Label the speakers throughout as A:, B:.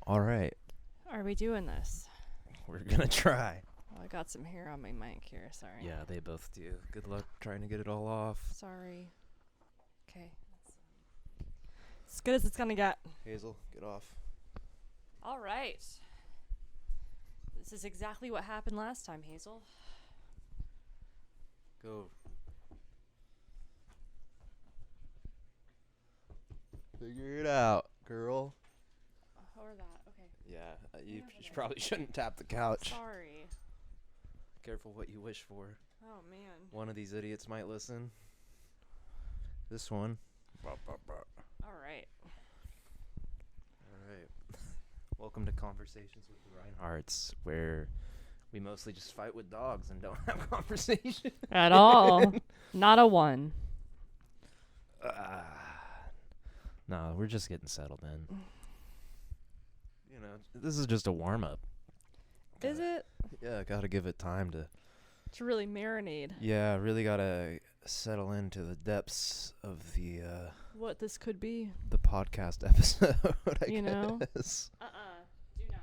A: All right,
B: Are we doing this?
A: we're gonna try.
B: Oh, I got some hair on my mic here. Sorry.
A: Yeah, they both do. Good luck trying to get it all off.
B: Sorry. Okay. As good as it's gonna get.
A: Hazel, get off.
B: All right. This is exactly what happened last time, Hazel.
A: Go. Figure it out, girl.
B: Or that. Okay.
A: Yeah, you
B: over there.
A: probably shouldn't tap the couch.
B: Sorry.
A: Careful what you wish for.
B: Oh man.
A: One of these idiots might listen. This one.
B: All right.
A: All right. Welcome to Conversations with the Rhineharts, where we mostly just fight with dogs and don't have conversation.
B: At all. Not a one.
A: No, we're just getting settled in. You know, this is just a warm-up.
B: Is it?
A: Yeah, gotta give it time to...
B: To really marinate.
A: Yeah, really gotta settle into the depths of the
B: What this could be.
A: the podcast episode, I
B: You know?
A: guess.
B: Do not.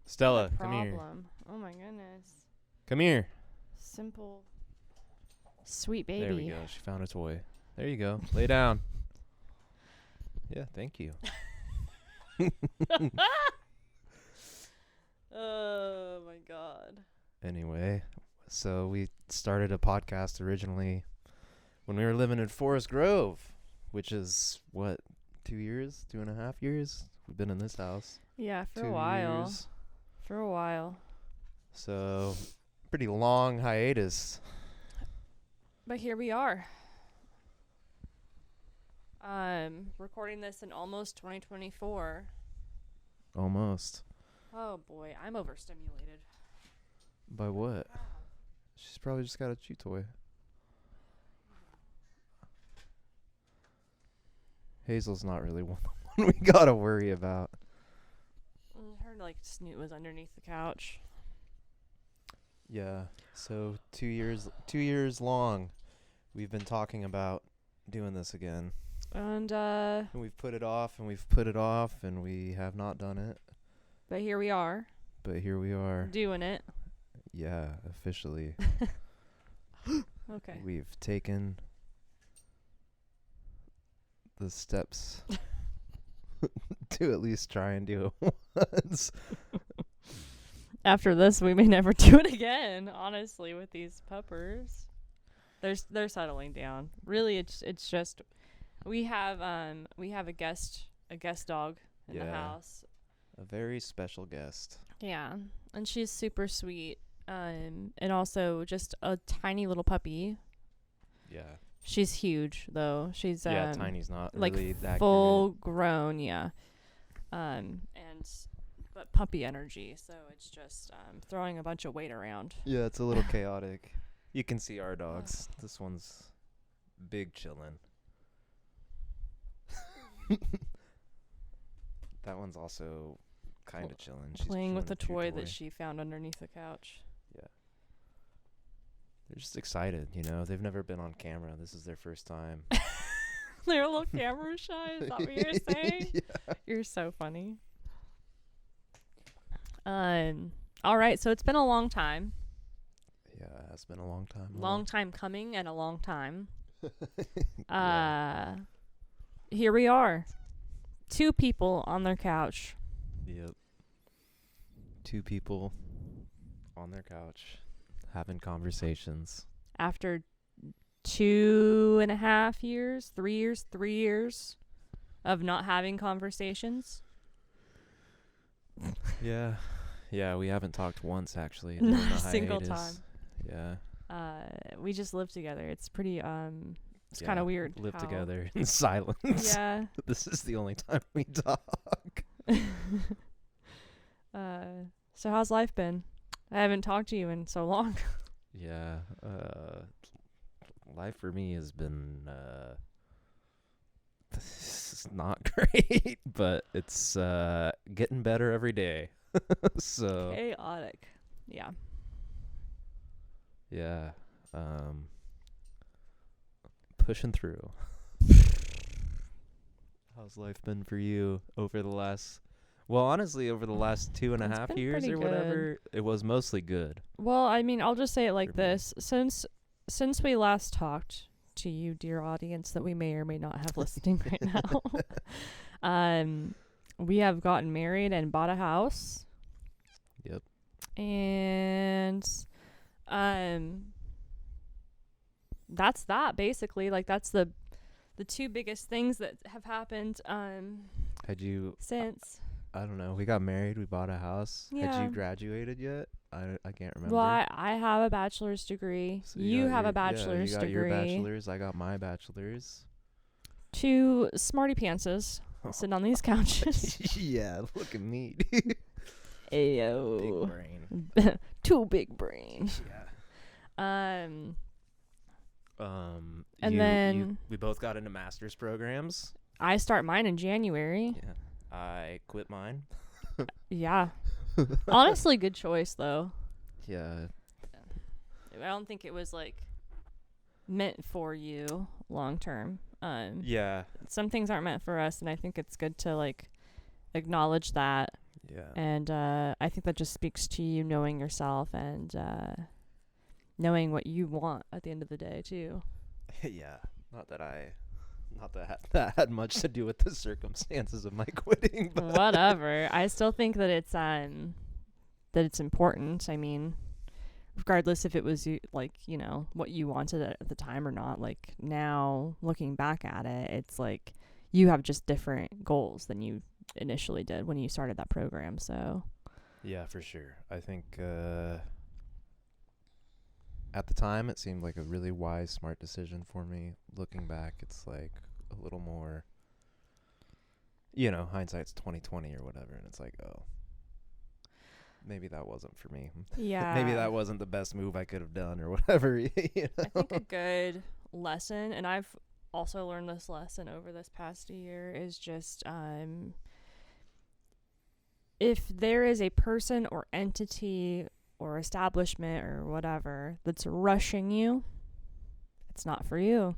A: Stella,
B: The
A: come here.
B: problem. Oh my goodness.
A: Come here.
B: Simple. Sweet baby.
A: There we go. She found a toy. There you go. Lay down. Yeah, thank you.
B: Oh my god.
A: Anyway, so we started a podcast originally when we were living in Forest Grove, which is, what, 2 years? 2.5 years? We've been in this house.
B: Yeah, for
A: 2
B: a while.
A: years.
B: For a while.
A: So, pretty long hiatus.
B: But here we are. Recording this in almost 2024.
A: Almost.
B: Oh boy, I'm overstimulated.
A: By what? She's probably just got a chew toy. Hazel's not really one we gotta worry about.
B: Her snoot was underneath the couch.
A: Yeah. So 2 years long, we've been talking about doing this again.
B: And
A: And we've put it off and we've put it off and we have not done it.
B: but here we are,
A: But here we are.
B: doing it.
A: Yeah, officially.
B: Okay.
A: We've taken the steps to at least try and do it once.
B: After this, we may never do it again. Honestly, with these puppers, they're settling down. Really, it's just we have a guest dog in the
A: Yeah.
B: house.
A: A very special guest.
B: Yeah, and she's super sweet. And also just a tiny little puppy.
A: Yeah.
B: She's huge though. She's
A: Yeah, Tiny's not
B: like
A: really that
B: full grown. Yeah. But puppy energy. So it's just throwing a bunch of weight around.
A: Yeah, it's a little chaotic. You can see our dogs. This one's big chillin'. That one's also kind of chillin'. She's
B: Playing with the
A: chewing
B: toy that she found underneath the couch.
A: Yeah. They're just excited, you know. They've never been on camera. This is their first time.
B: They're a little camera shy. Is that what you're saying?
A: Yeah.
B: You're so funny. All right. So it's been a long time.
A: Yeah, it's been a long time.
B: Long time coming and a long time.
A: Yeah.
B: Here we are. 2 people on their couch.
A: Yep. 2 people on their couch having conversations.
B: After 2.5 years, 3 years of not having conversations.
A: Yeah. Yeah, we haven't talked once actually.
B: Not
A: during the
B: a single
A: hiatus.
B: time.
A: Yeah.
B: We just live together. It's pretty it's kind of weird.
A: Live
B: how-
A: together in silence.
B: Yeah.
A: This is the only time we talk.
B: So how's life been? I haven't talked to you in so long.
A: Yeah. Life for me has been this is not great, but it's getting better every day. So
B: Chaotic. Yeah.
A: yeah. Pushing through. How's life been for you over the last? Well, honestly, over the last 2.5
B: been
A: years
B: pretty
A: or whatever, it was mostly good.
B: Well, I mean, I'll just say it like
A: For me.
B: this: since we last talked to you, dear audience, that we may or may not have listening right now, we have gotten married and bought a house.
A: Yep.
B: And that's that basically. Like that's the two biggest things that have happened
A: Had you?
B: since.
A: I don't know. We got married. We bought a house. Had
B: Yeah.
A: you graduated yet? I can't remember.
B: Well, I have a bachelor's degree.
A: So
B: you
A: got
B: have
A: your-
B: a bachelor's
A: yeah, you got
B: degree.
A: your bachelor's. I got my bachelor's.
B: Two smarty pantses sitting on these couches.
A: Yeah, look at me.
B: Ayo.
A: Big brain.
B: Too big brain.
A: Yeah.
B: And then-
A: we both got into master's programs.
B: I start mine in January.
A: Yeah. I quit mine.
B: Yeah. Honestly, good choice though.
A: Yeah.
B: I don't think it was like meant for you long term.
A: Yeah.
B: Some things aren't meant for us, and I think it's good to like acknowledge that.
A: Yeah.
B: And I think that just speaks to you knowing yourself and knowing what you want at the end of the day too.
A: Yeah. Not that that had much to do with the circumstances of my quitting. But
B: Whatever. I still think that it's important. I mean, regardless if it was like, you know, what you wanted at the time or not, like now looking back at it, it's like you have just different goals than you initially did when you started that program. So
A: yeah, for sure. I think at the time it seemed like a really wise, smart decision for me. Looking back, it's like a little more, you know, hindsight's 20/20 or whatever, and it's like, oh, maybe that wasn't for me.
B: yeah,
A: Maybe that wasn't the best move I could have done or whatever. You know?
B: I think a good lesson, and I've also learned this lesson over this past year, is just if there is a person or entity or establishment or whatever that's rushing you, it's not for you.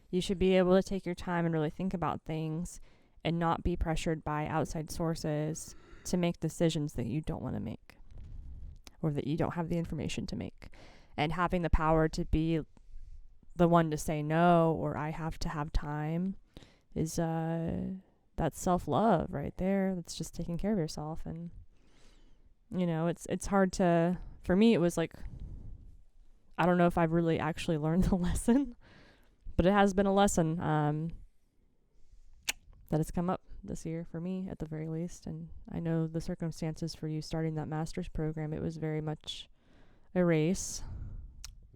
B: You should be able to take your time and really think about things and not be pressured by outside sources to make decisions that you don't want to make or that you don't have the information to make. And having the power to be the one to say no, or I have to have time, is that's self-love right there. That's just taking care of yourself. And you know, it's hard to, for me it was like, I don't know if I've really actually learned the lesson, but it has been a lesson that has come up this year for me at the very least. And I know the circumstances for you starting that master's program, it was very much a race.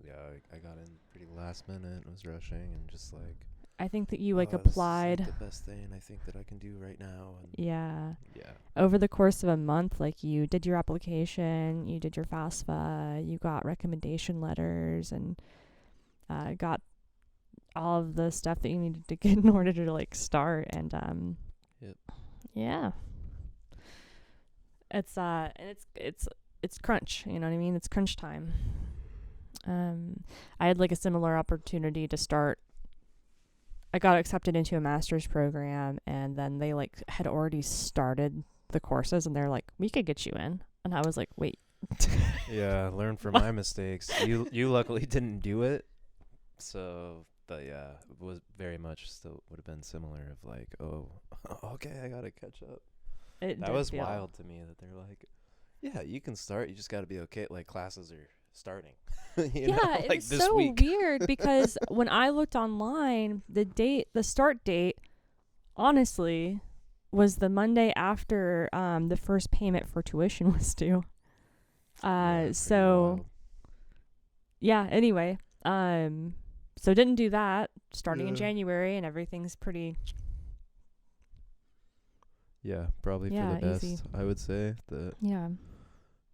A: Yeah, I got in pretty last minute. I was rushing and just like,
B: I think that you like
A: this is,
B: applied.
A: like, the best thing I think that I can do right now. And
B: Yeah.
A: yeah.
B: Over the course of a month, like you did your application, you did your FAFSA, you got recommendation letters, and got all of the stuff that you needed to get in order to like start. And
A: Yep.
B: yeah, it's and it's crunch. You know what I mean? It's crunch time. I had like a similar opportunity to start. I got accepted into a master's program, and then they like had already started the courses, and they're like, we could get you in. And I was like, wait.
A: Yeah, learn from my mistakes. You luckily didn't do it. So, but yeah, it was very much still would have been similar of like, oh, okay, I got to catch up. That was wild to me that they're like, yeah, you can start. You just got to be okay. Like classes are starting. you know,
B: Yeah, it
A: like
B: was
A: this
B: so
A: week.
B: weird because when I looked online, the start date, honestly, was the Monday after the first payment for tuition was due.
A: Yeah, pretty
B: So
A: wild.
B: yeah. Anyway, so didn't do that. Starting in
A: Yeah.
B: January, and everything's pretty.
A: Yeah, probably
B: Yeah,
A: for the best.
B: easy.
A: I would say that
B: Yeah.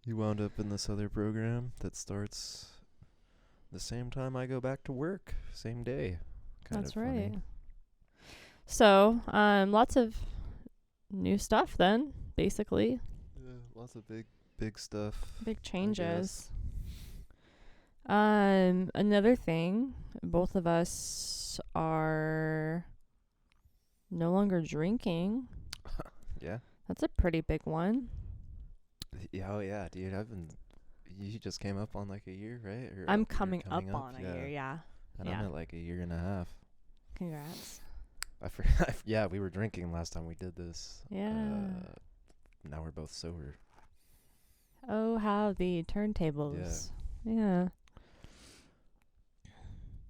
A: you wound up in this other program that starts the same time I go back to work, same day.
B: That's
A: of funny.
B: right. So, lots of new stuff then, basically.
A: Yeah, lots of big stuff.
B: Big changes. Another thing, both of us are no longer drinking.
A: Yeah.
B: That's a pretty big one.
A: Yeah. Oh yeah, dude. You just came up on like a year, right? Or
B: I'm
A: you're
B: coming up
A: coming
B: on a year, yeah.
A: And
B: Yeah.
A: I'm at like a year and a half.
B: Congrats.
A: I forgot. Yeah, we were drinking last time we did this.
B: Yeah.
A: Now we're both sober.
B: Oh, how the turntables. Yeah.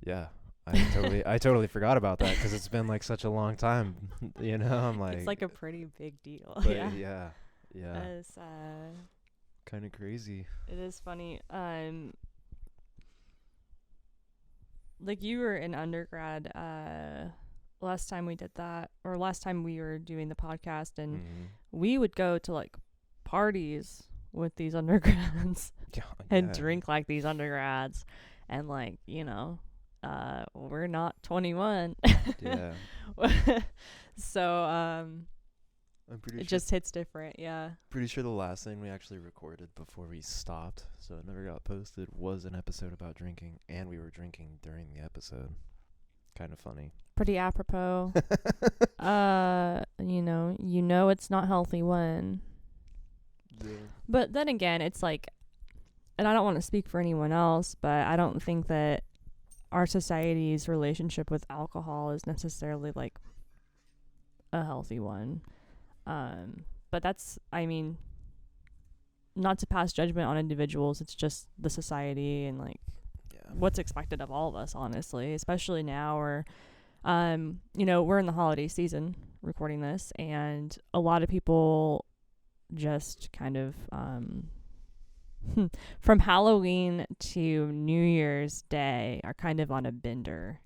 A: Yeah. I totally forgot about that because it's been like such a long time. You know, I'm like.
B: It's like a pretty big deal.
A: But
B: Yeah.
A: yeah.
B: It's,
A: Kind of crazy.
B: it is funny. Like you were in undergrad, last time we did that, or last time we were doing the podcast, and we would go to like parties with these undergrads and drink like these undergrads, and like, you know, we're not 21.
A: Yeah.
B: So
A: I'm pretty
B: it
A: sure.
B: just hits different. Yeah.
A: Pretty sure the last thing we actually recorded before we stopped, so it never got posted, was an episode about drinking, and we were drinking during the episode. Kind of funny.
B: Pretty apropos. You know it's not healthy when.
A: Yeah.
B: But then again, it's like, and I don't want to speak for anyone else, but I don't think that our society's relationship with alcohol is necessarily like a healthy one. But that's, I mean, not to pass judgment on individuals, it's just the society and like what's expected of all of us, honestly, especially now where, you know, we're in the holiday season recording this, and a lot of people just kind of, from Halloween to New Year's Day are kind of on a bender.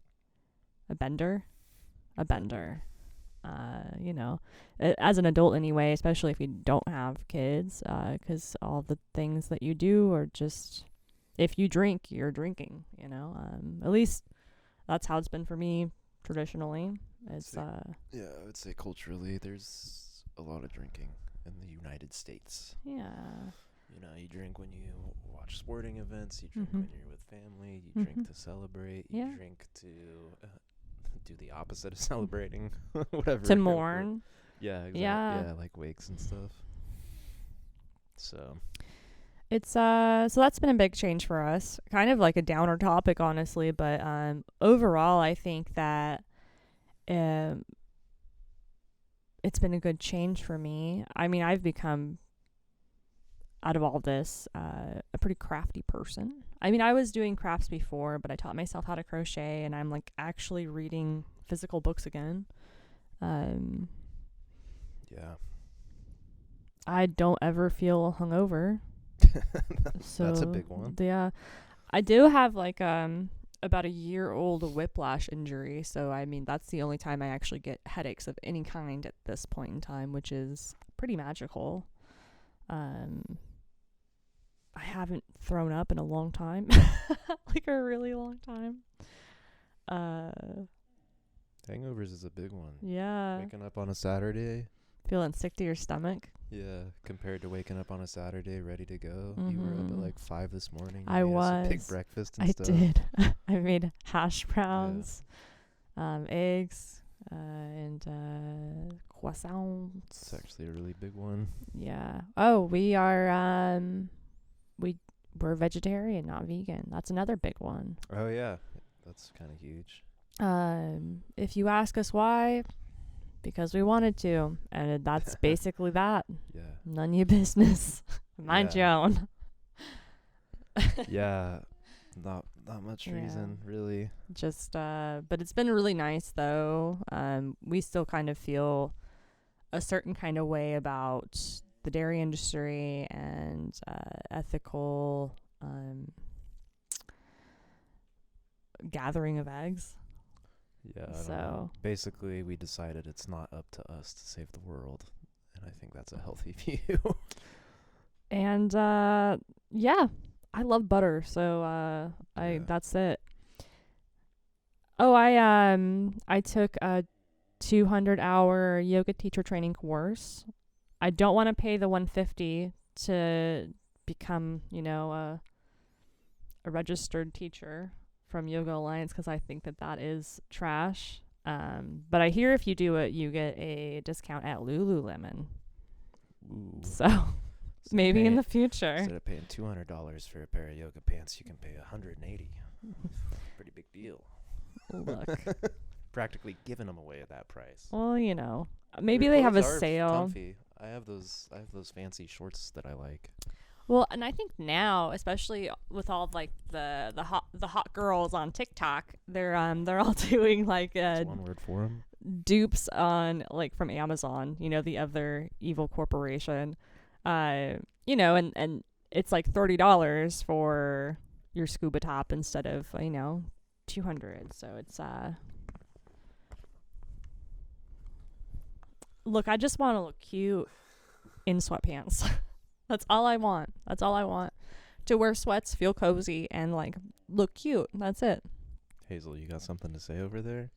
B: You know, as an adult anyway, especially if you don't have kids, 'cause all the things that you do are just, if you drink, you're drinking, you know. At least that's how it's been for me traditionally. It's
A: yeah, I would say culturally there's a lot of drinking in the United States.
B: Yeah.
A: You know, you drink when you watch sporting events, you drink when you're with family, you drink to celebrate, you drink to do the opposite of celebrating, whatever.
B: To mourn.
A: Yeah, exactly.
B: Yeah,
A: like wakes and stuff. So
B: it's so that's been a big change for us. Kind of like a downer topic, honestly, but overall I think that it's been a good change for me. I mean, I've become, out of all this, a pretty crafty person. I mean, I was doing crafts before, but I taught myself how to crochet, and I'm like actually reading physical books again.
A: yeah.
B: I don't ever feel hungover. So
A: that's a big one.
B: Yeah. I do have like about a year-old whiplash injury, so I mean that's the only time I actually get headaches of any kind at this point in time, which is pretty magical. I haven't thrown up in a long time. Like a really long time.
A: Hangovers is a big one.
B: Yeah.
A: Waking up on a Saturday.
B: Feeling sick to your stomach.
A: Yeah, compared to waking up on a Saturday ready to go. You were up at like 5 this morning.
B: I was.
A: Us a big breakfast and stuff.
B: I did. I made hash browns, eggs, and croissants.
A: It's actually a really big one.
B: Yeah. Oh, we are we're vegetarian, not vegan. That's another big one.
A: Oh yeah, that's kind of huge.
B: If you ask us why, because we wanted to, and that's basically that.
A: Yeah.
B: None of your business. Mind your own.
A: Yeah. Not much reason, really.
B: Just but it's been really nice though. We still kind of feel a certain kind of way about the dairy industry and ethical gathering of eggs.
A: Yeah.
B: So
A: basically, we decided it's not up to us to save the world, and I think that's a healthy view.
B: And yeah, I love butter, so that's it. Oh, I took a 200-hour yoga teacher training course. I don't want to pay the $150 to become, you know, a registered teacher from Yoga Alliance, because I think that is trash. But I hear if you do it, you get a discount at Lululemon.
A: Ooh.
B: So maybe in the future.
A: Instead of paying $200 for a pair of yoga pants, you can pay $180. Pretty big deal.
B: Look.
A: Practically giving them away at that price.
B: Well, you know, maybe they have a
A: Clothes are
B: sale.
A: Comfy. I have those fancy shorts that I like.
B: Well, and I think now, especially with all like the hot girls on TikTok, they're all doing like
A: That's one word for them.
B: dupes on like from Amazon, you know, the other evil corporation. You know, and it's like $30 for your scuba top instead of, you know, $200. So it's look, I just want to look cute in sweatpants. That's all I want. That's all I want. To wear sweats, feel cozy, and like look cute. That's it.
A: Hazel, you got something to say over there?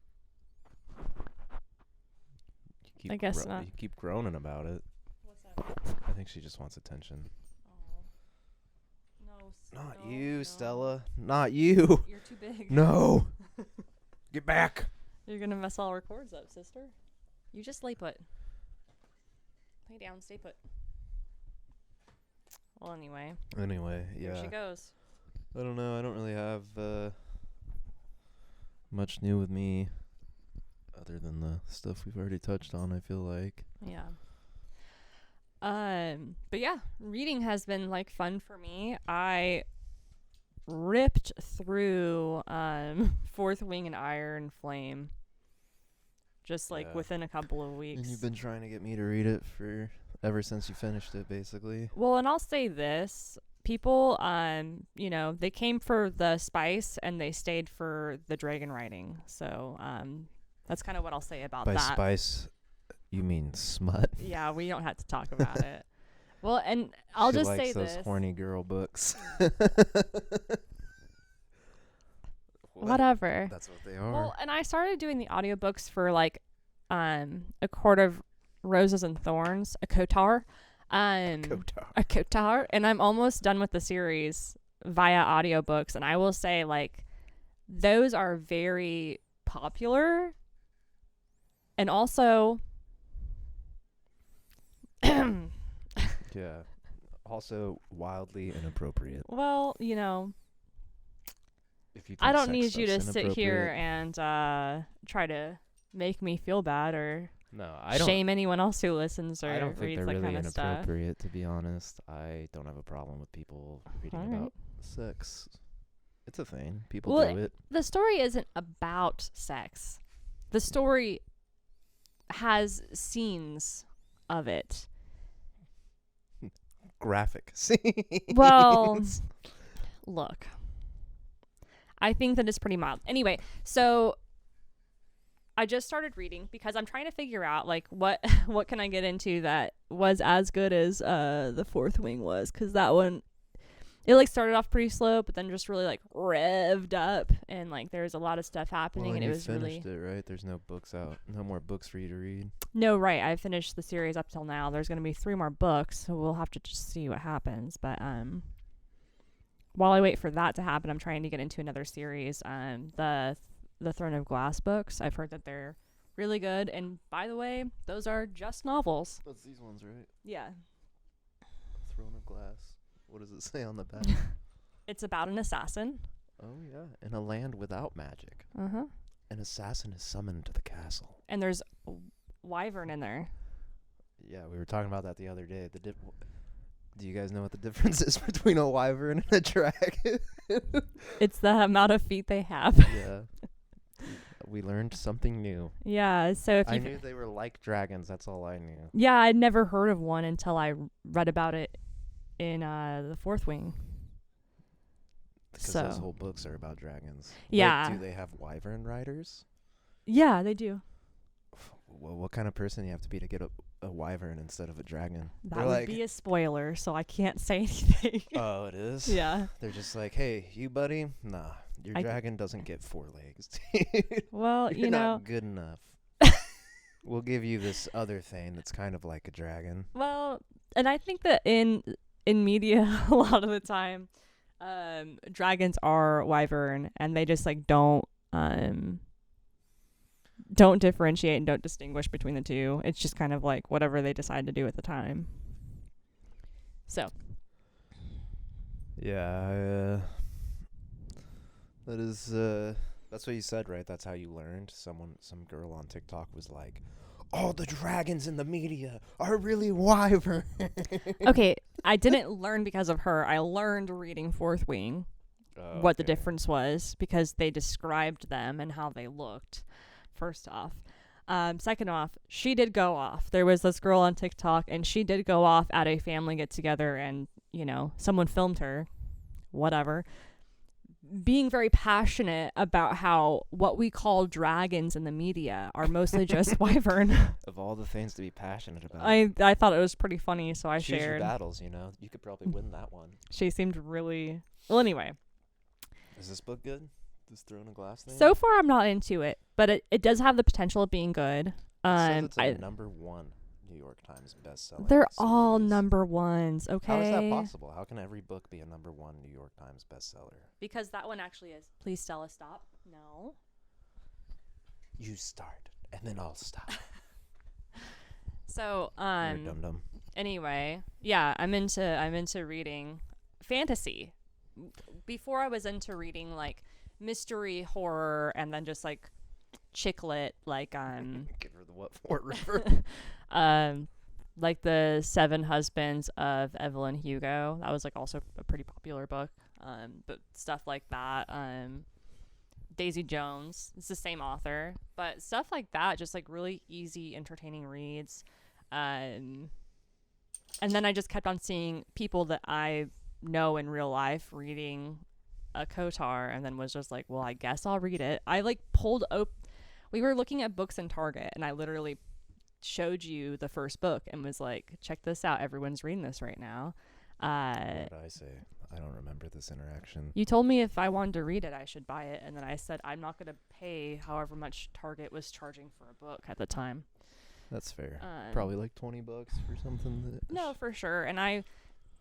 B: I guess not.
A: You keep groaning about it.
B: What's that?
A: I think she just wants attention.
B: Oh.
A: Not
B: No,
A: you,
B: no.
A: Stella. Not you.
B: You're too big.
A: No. Get back.
B: You're gonna mess all our cords up, sister. You just lay put. Lay down, stay put. Well, anyway.
A: Anyway, yeah.
B: Here she goes.
A: I don't know. I don't really have much new with me other than the stuff we've already touched on, I feel like.
B: Yeah. But yeah, reading has been like fun for me. I ripped through Fourth Wing and Iron Flame just like within a couple of weeks.
A: And you've been trying to get me to read it for ever since you finished it, basically.
B: Well, and I'll say this. People, you know, they came for the spice and they stayed for the dragon riding. So, that's kind of what I'll say about
A: By
B: that.
A: spice, you mean smut?
B: Yeah, we don't have to talk about it. Well, and I'll
A: She
B: just
A: likes
B: say
A: those
B: this.
A: horny girl books.
B: Whatever.
A: That's what they are.
B: Well, and I started doing the audiobooks for like A Court of Roses and Thorns, a Kotar.
A: Kotar.
B: A Kotar, and I'm almost done with the series via audiobooks, and I will say like those are very popular and also
A: Yeah. Also wildly inappropriate.
B: well, you know,
A: If you
B: I
A: think
B: don't
A: sex
B: need you to
A: stuff's
B: sit here
A: inappropriate.
B: and try to make me feel bad or
A: No, I don't.
B: shame anyone else who listens or
A: I don't think
B: reads
A: they're
B: that
A: really
B: kind of stuff.
A: inappropriate, to be honest. I don't have a problem with people reading
B: Alright.
A: about sex. It's a thing. People
B: Well,
A: do it.
B: The story isn't about sex. The story has scenes of it.
A: Graphic scenes.
B: Well, look. I think that it's pretty mild. Anyway, so I just started reading because I'm trying to figure out like what can I get into that was as good as the Fourth Wing was, because that one it like started off pretty slow but then just really like revved up and like there's a lot of stuff happening
A: Well,
B: and
A: you
B: it was really
A: finished it, right? There's no books out. No more books for you to read.
B: no right. I finished the series up till now. There's gonna be 3 more books, so we'll have to just see what happens. But while I wait for that to happen, I'm trying to get into another series. The Throne of Glass books. I've heard that they're really good. And by the way, those are just novels.
A: That's these ones, right?
B: Yeah.
A: Throne of Glass. What does it say on the back?
B: It's about an assassin.
A: Oh, yeah. In a land without magic,
B: Uh-huh.
A: an assassin is summoned to the castle.
B: And there's wyvern in there.
A: Yeah, we were talking about that the other day. Do you guys know what the difference is between a wyvern and a dragon?
B: It's the amount of feet they have.
A: Yeah. We learned something new.
B: Yeah, so if
A: I
B: you
A: knew they were like dragons. That's all I knew.
B: Yeah, I'd never heard of one until I read about it in the Fourth Wing.
A: Because
B: So
A: those whole books are about dragons.
B: Yeah.
A: Like, do they have wyvern riders?
B: yeah, they do.
A: Well, what kind of person you have to be to get a wyvern instead of a dragon?
B: That
A: They're
B: would
A: like,
B: be a spoiler, so I can't say anything.
A: oh, it is?
B: Yeah.
A: They're just like, hey, you buddy? Nah, your
B: I-
A: dragon doesn't get 4 legs.
B: Well,
A: You're
B: you know,
A: not good enough. We'll give you this other thing that's kind of like a dragon.
B: well, and I think that in media a lot of the time, dragons are wyvern, and they just like don't don't differentiate and don't distinguish between the two. It's just kind of like whatever they decide to do at the time. So.
A: Yeah, that is, that's what you said, right? That's how you learned? Some girl on TikTok was like, all the dragons in the media are really wyvern.
B: Okay, I didn't learn because of her. I learned reading Fourth Wing what the difference was because they described them and how they looked, first off. Second off, she did go off. There was this girl on TikTok, and she did go off at a family get-together, and, someone filmed her, whatever, being very passionate about how what we call dragons in the media are mostly just wyvern.
A: Of all the things to be passionate about.
B: I thought it was pretty funny, so I
A: Choose
B: shared.
A: your battles, you could probably win that one.
B: She seemed really... Well, anyway.
A: Is this book good? This Throne of Glass thing?
B: So far, I'm not into it, but it does have the potential of being good.
A: It says it's a number 1 New York Times bestseller.
B: They're all number ones, okay?
A: How is that possible? How can every book be a number 1 New York Times bestseller?
B: Because that one actually is. Please, Stella, stop. No.
A: You start, and then I'll stop.
B: So,
A: You're a dum-dum.
B: anyway, yeah, I'm into reading fantasy. Before I was into reading like mystery, horror, and then just like chick lit, like
A: Give her the what for river.
B: like the 7 Husbands of Evelyn Hugo. That was like also a pretty popular book. But stuff like that. Daisy Jones. It's the same author, but stuff like that, just like really easy, entertaining reads. And then I just kept on seeing people that I know in real life reading a Kotar, and then was just like, well, I guess I'll read it. I like pulled up. We were looking at books in Target, and I literally showed you the first book and was like, check this out. Everyone's reading this right now.
A: What did I say? I don't remember this interaction.
B: You told me if I wanted to read it, I should buy it. And then I said, I'm not going to pay however much Target was charging for a book at the time.
A: That's fair. Probably like $20 for something.
B: No, for sure. And I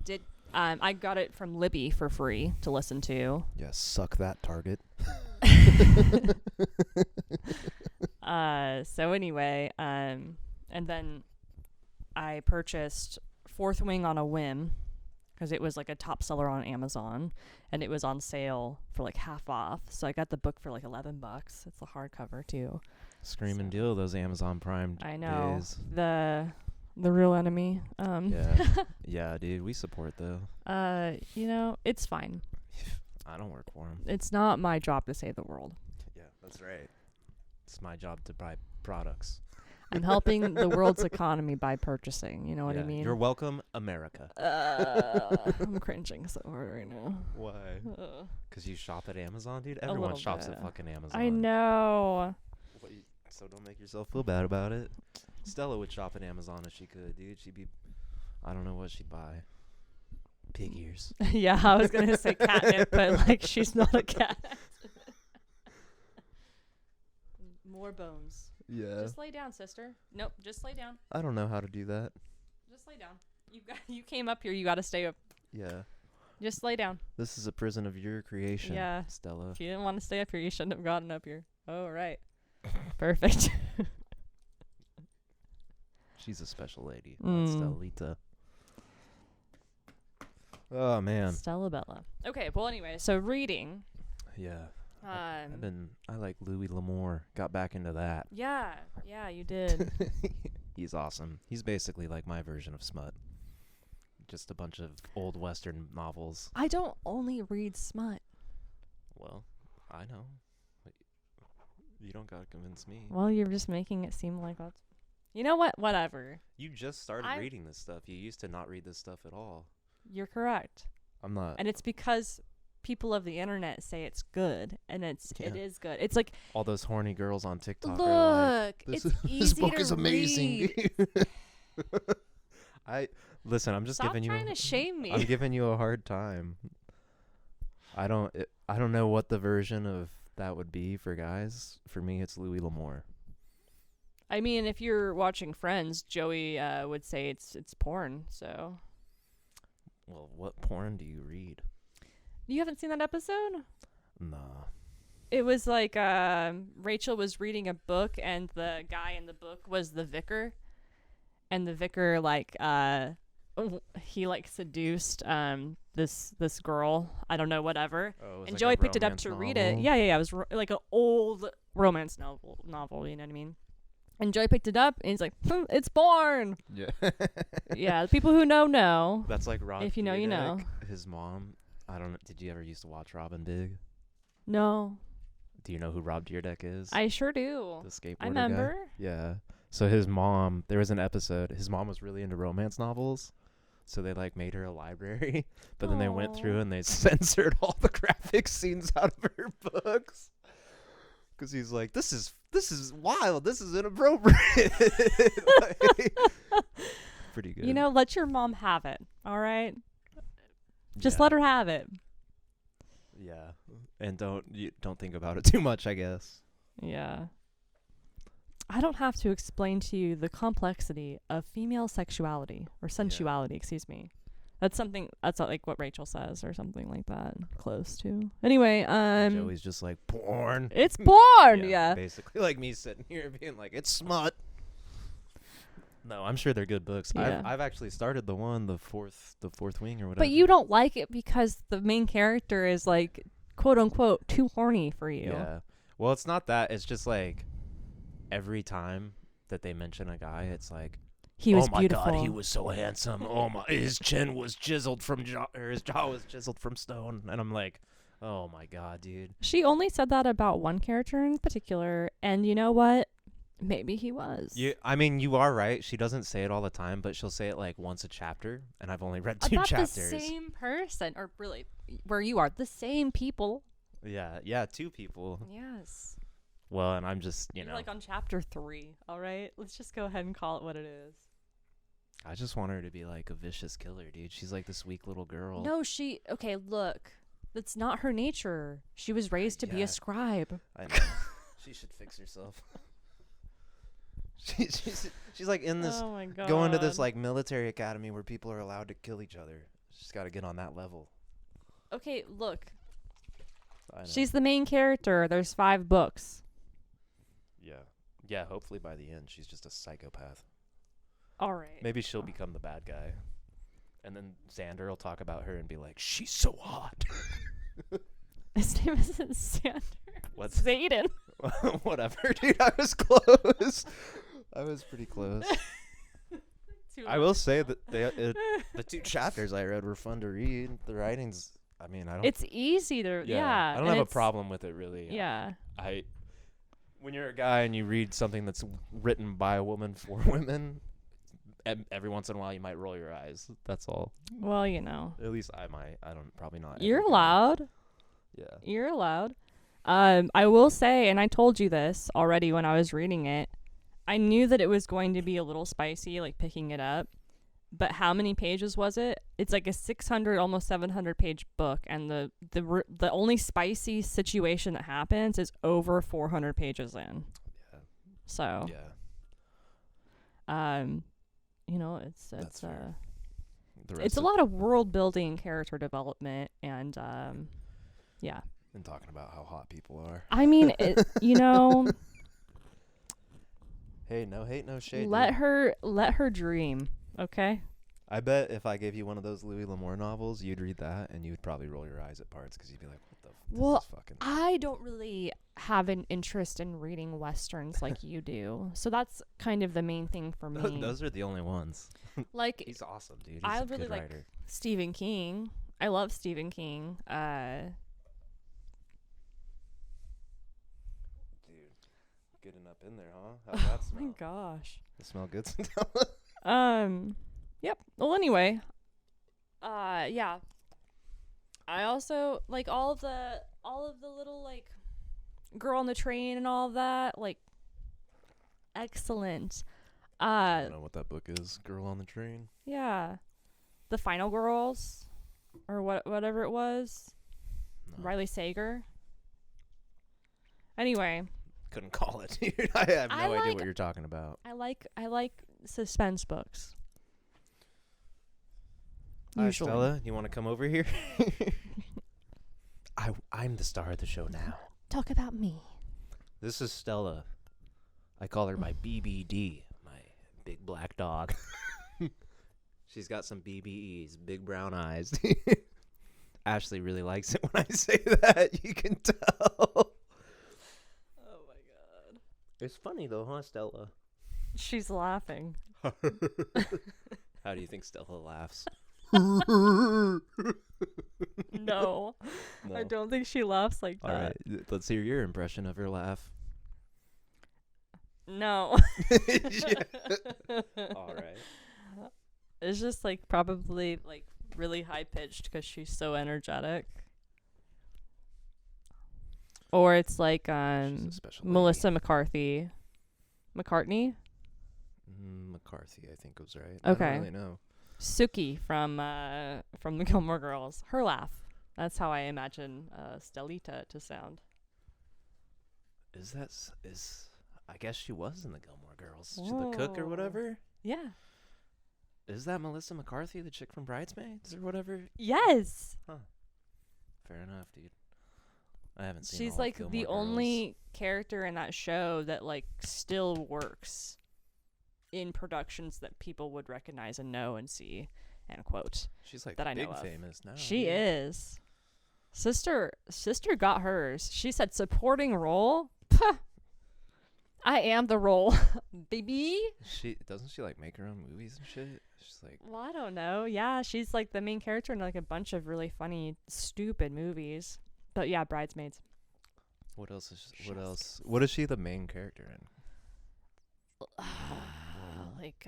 B: did. I got it from Libby for free to listen to.
A: Yeah, suck that, Target.
B: So anyway, and then I purchased Fourth Wing on a whim because it was like a top seller on Amazon, and it was on sale for like half off. So I got the book for like $11. It's a hardcover too.
A: Screaming deal, those Amazon Prime
B: I know.
A: days.
B: The real enemy.
A: Yeah. Yeah, dude, we support though.
B: It's fine.
A: I don't work for them.
B: It's not my job to save the world.
A: Yeah, that's right. It's my job to buy products.
B: I'm helping the world's economy by purchasing. You know what I mean?
A: You're welcome, America.
B: I'm cringing so hard right now.
A: Why? Because you shop at Amazon, dude?
B: A
A: Everyone
B: little
A: shops
B: bit.
A: at fucking Amazon.
B: I know.
A: So don't make yourself feel bad about it. Stella would shop at Amazon if she could, dude. She'd be... I don't know what she'd buy. Pig ears.
B: Yeah, I was going to say catnip, but like she's not a cat. More bones.
A: Yeah.
B: Just lay down, sister. Nope, just lay down.
A: I don't know how to do that.
B: Just lay down. You came up here, you got to stay up.
A: Yeah.
B: Just lay down.
A: This is a prison of your creation,
B: Yeah.
A: Stella.
B: If you didn't want to stay up here, you shouldn't have gotten up here. Oh, right. Perfect.
A: She's a special lady.
B: Mm.
A: Stellita. Oh, man.
B: Stella Bella. Okay, well, anyway, so reading.
A: Yeah. I like Louis L'Amour. Got back into that.
B: Yeah, you did.
A: He's awesome. He's basically like my version of smut. Just a bunch of old Western novels.
B: I don't only read smut.
A: Well, I know. You don't gotta convince me.
B: Well, you're just making it seem like that's... You know what? Whatever.
A: You just started reading this stuff. You used to not read this stuff at all.
B: You're correct.
A: I'm not.
B: And it's because people of the internet say it's good, and it is good. It's like
A: all those horny girls on TikTok
B: look,
A: are like,
B: it's easy
A: this book
B: to
A: is amazing. Listen, I'm just
B: Stop
A: giving you.
B: trying to shame me.
A: I'm giving you a hard time. I don't know what the version of that would be for guys. For me, it's Louis L'Amour.
B: I mean, if you're watching Friends, Joey would say it's porn. So.
A: Well, what porn do you read?
B: You haven't seen that episode?
A: Nah.
B: It was like Rachel was reading a book, and the guy in the book was the vicar, and the vicar like he like seduced this girl. I don't know, whatever.
A: Oh, it was
B: And
A: like
B: Joey
A: a
B: picked it up
A: romance
B: to read it.
A: novel?
B: Yeah. It was like an old romance novel. You know what I mean? And Joey picked it up, and he's like, "It's born."
A: Yeah.
B: Yeah, the people who know.
A: That's like Rob.
B: If you know, you know.
A: His mom. I don't know. Did you ever used to watch Robin Big?
B: No,
A: Do you know who Rob Deerdeck is?
B: I sure do.
A: The skateboarder
B: I remember.
A: guy? Yeah. So his mom, there was an episode, his mom was really into romance novels. So they like made her a library, but then they went through
B: Aw.
A: and they censored all the graphic scenes out of her books. Cuz he's like, this is wild. This is inappropriate. Like, pretty good.
B: You know, let your mom have it. All right, just
A: Yeah.
B: let her have it.
A: Yeah. And don't think about it too much, I guess.
B: Yeah. I don't have to explain to you the complexity of female sexuality or sensuality, excuse me. That's like what Rachel says or something like that, close to. Anyway,
A: Joey's just like, porn.
B: it's porn, yeah.
A: Basically like me sitting here being like, it's smut. No, I'm sure they're good books.
B: Yeah.
A: I've actually started the fourth wing or whatever.
B: But you don't like it because the main character is like, quote unquote, too horny for you.
A: Yeah. Well, it's not that. It's just like every time that they mention a guy, it's like,
B: He was
A: oh my
B: beautiful.
A: god, he was so handsome. Oh my, his chin was chiseled from his jaw was chiseled from stone. And I'm like, oh my god, dude.
B: She only said that about one character in particular, and you know what? Maybe he was.
A: I mean, you are right. She doesn't say it all the time, but she'll say it like once a chapter, and I've only read 2
B: about
A: chapters.
B: the same person, or really, where you are, the same people.
A: Yeah, 2 people.
B: Yes.
A: Well, and I'm just,
B: You're like on chapter 3. All right, let's just go ahead and call it what it is.
A: I just want her to be like a vicious killer, dude. She's like this weak little girl.
B: No, okay, look, that's not her nature. She was raised to be
A: Yeah.
B: a scribe.
A: I know. She should fix herself. She's like in this,
B: Oh my god.
A: going to this like military academy where people are allowed to kill each other. She's got to get on that level.
B: Okay, look.
A: I know.
B: She's the main character. There's 5 books.
A: Yeah. Hopefully by the end, she's just a psychopath.
B: All right.
A: Maybe she'll become the bad guy, and then Xander will talk about her and be like, "She's so hot."
B: His name isn't Xander.
A: What's
B: Zayden.
A: Whatever, dude. I was close. I was pretty close. I will say that the 2 chapters I read were fun to read. The writing's, I mean, I don't.
B: It's easy to, yeah.
A: I don't
B: and
A: have a
B: it's-
A: problem with it really.
B: Yeah.
A: When you're a guy and you read something that's written by a woman for women, every once in a while you might roll your eyes. That's all.
B: Well, you know.
A: At least I might. I don't. Probably not.
B: You're
A: every guy.
B: allowed.
A: Yeah.
B: You're allowed. I will say, and I told you this already when I was reading it, I knew that it was going to be a little spicy, like picking it up. But how many pages was it? It's like a 600, almost 700 page book, and the only spicy situation that happens is over 400 pages in.
A: Yeah.
B: So,
A: Yeah.
B: you know, it's
A: That's fair. The
B: it's
A: rest
B: a lot of world building, character development, and yeah.
A: and talking about how hot people are.
B: I mean, you know,
A: Hey, no hate, no shade.
B: let
A: dude.
B: her dream. Okay.
A: I bet if I gave you one of those Louis L'Amour novels, you'd read that and you would probably roll your eyes at parts because you'd be like, "What the?
B: Well,
A: This is fucking."
B: I don't really have an interest in reading westerns like you do, so that's kind of the main thing for me.
A: Those are the only ones.
B: Like,
A: He's awesome, dude. He's
B: I
A: a
B: really
A: good
B: like
A: writer.
B: Stephen King. I love Stephen King.
A: Dude, getting up in there, huh? How's that
B: Oh my
A: smell?
B: gosh.
A: It smell good.
B: Yep. Well, anyway. Yeah. I also like all of the little like girl on the train and all of that. Like, excellent.
A: I don't know what that book is. Girl on the Train.
B: Yeah. The Final Girls, or whatever it was.
A: No.
B: Riley Sager. Anyway,
A: Couldn't call it, dude. I have no
B: I
A: idea
B: like-
A: what you're talking about.
B: I like suspense books.
A: Hi,
B: Usually.
A: Stella, you want to come over here? I'm the star of the show now.
B: talk about me.
A: This is Stella. I call her my BBD, my big black dog. She's got some BBEs, big brown eyes. Ashley really likes it when I say that. You can tell.
B: Oh my god.
A: It's funny though, huh, Stella?
B: She's laughing.
A: How do you think Stella laughs?
B: No. I don't think she laughs like that.
A: All right, let's hear your impression of her laugh.
B: No.
A: All right.
B: It's just like probably like really high pitched because she's so energetic. Or it's like
A: She's a special lady.
B: Melissa McCartney.
A: McCarthy, I think was right.
B: Okay.
A: I don't really know.
B: Suki from the Gilmore Girls. Her laugh. That's how I imagine Stellita to sound.
A: I guess she was in the Gilmore Girls. She's the cook or whatever.
B: Yeah.
A: Is that Melissa McCarthy, the chick from Bridesmaids or whatever?
B: Yes.
A: Huh. Fair enough, dude. I haven't seen.
B: She's
A: all
B: like
A: of Gilmore
B: the
A: Girls.
B: only character in that show that like still works in productions that people would recognize and know and see and quote.
A: She's like
B: that I
A: big
B: know of.
A: famous now.
B: She
A: dude.
B: is. Sister got hers. She said supporting role. Puh. I am the role, baby.
A: Doesn't she like make her own movies and shit? She's like,
B: Well, I don't know. Yeah, she's like the main character in like a bunch of really funny, stupid movies. But yeah, Bridesmaids.
A: what else? What is she the main character in?
B: Like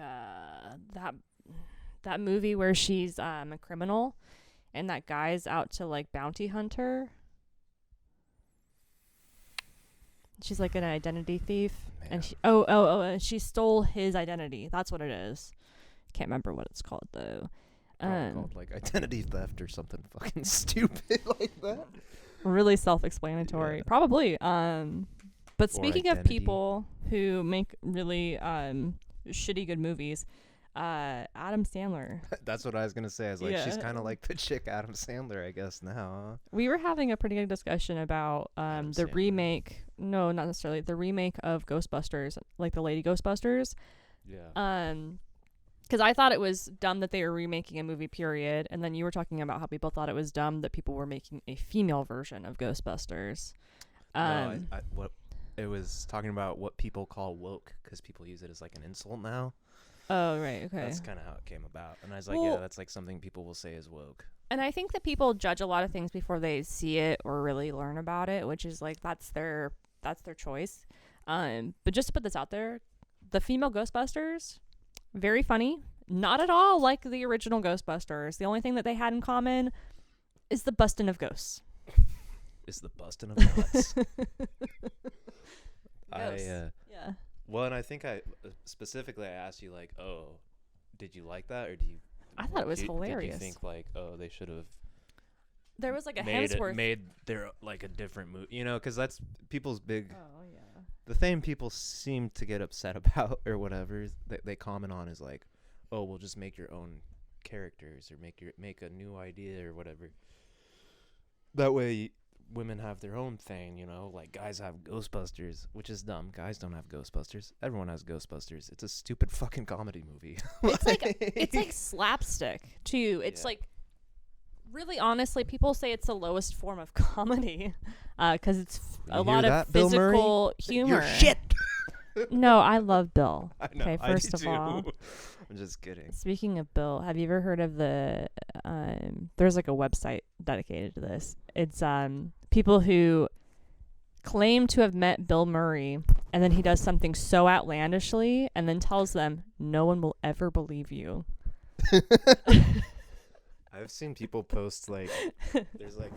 B: that movie where she's a criminal, and that guy's out to like bounty hunt her. She's like an identity thief, and she and she stole his identity. That's what it is. Can't remember what it's called though.
A: Called like identity theft or something fucking stupid like that.
B: Really self-explanatory,
A: Yeah.
B: Probably. But speaking of
A: identity.
B: people who make really shitty good movies, Adam Sandler.
A: That's what I was gonna say. I was like, she's
B: Yeah.
A: kind of like the chick Adam Sandler, I guess now. Huh?
B: We were having a pretty good discussion about
A: Adam
B: the
A: Sandler.
B: remake. No, not necessarily the remake of Ghostbusters, like the Lady Ghostbusters.
A: Yeah.
B: Because I thought it was dumb that they were remaking a movie, period. And then you were talking about how people thought it was dumb that people were making a female version of Ghostbusters.
A: No, what it was talking about what people call woke because people use it as like an insult now.
B: Oh, right. Okay.
A: That's kind of how it came about. And I was like,
B: Well-
A: yeah, that's like something people will say is woke.
B: And I think that people judge a lot of things before they see it or really learn about it, which is like that's their choice. But just to put this out there, the female Ghostbusters, very funny. Not at all like the original Ghostbusters. The only thing that they had in common is the busting of ghosts.
A: It's the busting of nuts.
B: Yeah.
A: Well, and I think I asked you like, oh, did you like that, or do you?
B: I thought it was
A: Did you
B: hilarious.
A: think like, oh, they should have
B: There was like a
A: made
B: Hemsworth.
A: their like a different movie, you know, because that's people's big.
B: Oh yeah.
A: The thing people seem to get upset about or whatever that they comment on is like, oh, well, just make your own characters or make a new idea or whatever. That way, women have their own thing, you know, like guys have Ghostbusters, which is dumb. Guys don't have Ghostbusters. Everyone has Ghostbusters. It's a stupid fucking comedy movie.
B: It's like slapstick too. It's
A: Yeah.
B: like really honestly, people say it's the lowest form of comedy because it's a
A: You
B: lot
A: hear
B: of
A: that, Bill Murray?
B: physical humor.
A: You're shit.
B: No, I love Bill.
A: I know,
B: Okay,
A: I
B: first
A: do
B: of all,
A: too. I'm just kidding.
B: speaking of Bill, have you ever heard of the there's like a website dedicated to this. It's people who claim to have met Bill Murray and then he does something so outlandishly and then tells them no one will ever believe you.
A: I've seen people post like there's like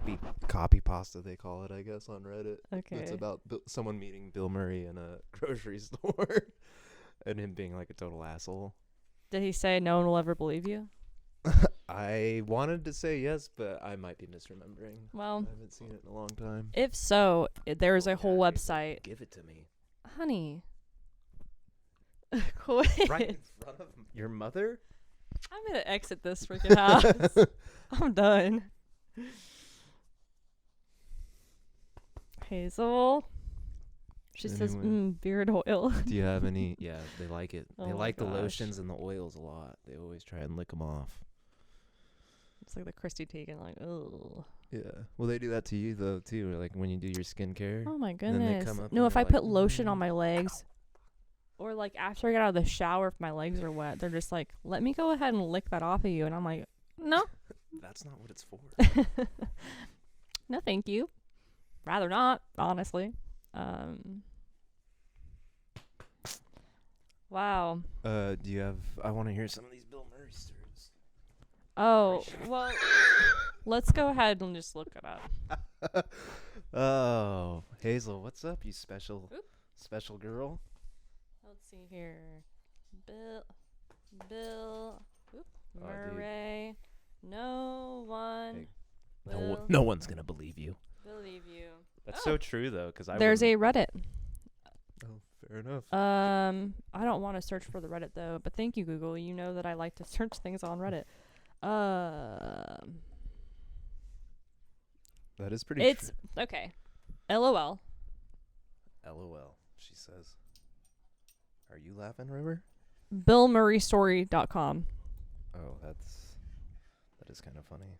A: a copy pasta they call it, I guess, on Reddit.
B: Okay.
A: It's about someone meeting Bill Murray in a grocery store and him being like a total asshole.
B: Did he say no one will ever believe you?
A: I wanted to say yes, but I might be misremembering.
B: Well,
A: I haven't seen it in a long time.
B: if so, there's a whole
A: Yeah,
B: website.
A: Give it to me.
B: Honey. Quit.
A: Right in front of your mother?
B: I'm going to exit this freaking house. I'm done. Hazel. She says,
A: Anyway.
B: beard oil.
A: Do you have any? Yeah, they like it.
B: Oh
A: They
B: my
A: like the
B: gosh.
A: lotions and the oils a lot. They always try and lick them off.
B: It's like the Christy Teigen, like, oh.
A: Yeah. Well, they do that to you though too. Like when you do your skincare.
B: Oh my
A: then they
B: goodness.
A: come up
B: No,
A: and
B: if
A: they're
B: I
A: like,
B: put lotion on my legs, or like after I get out of the shower, if my legs are wet, they're just like, let me go ahead and lick that off of you. And I'm like, no.
A: That's not what it's for.
B: No, thank you. Rather not, honestly. Wow.
A: Do you have? I want to hear some of these Bill Murray stories.
B: Oh, well, let's go ahead and just look it up.
A: Oh, Hazel, what's up, you special,
B: Oop.
A: special girl?
B: Let's see here. Oop,
A: Oh, dude.
B: Murray. No one
A: Hey,
B: will
A: no one's gonna believe you.
B: believe you.
A: That's
B: Oh.
A: so true though, because
B: There's a Reddit.
A: Oh, fair enough.
B: I don't want to search for the Reddit though, but thank you, Google. You know that I like to search things on Reddit.
A: That is pretty.
B: It's okay. LOL.
A: LOL. She says. Are you laughing, River?
B: BillMurrayStory.com.
A: Oh, that is kind of funny.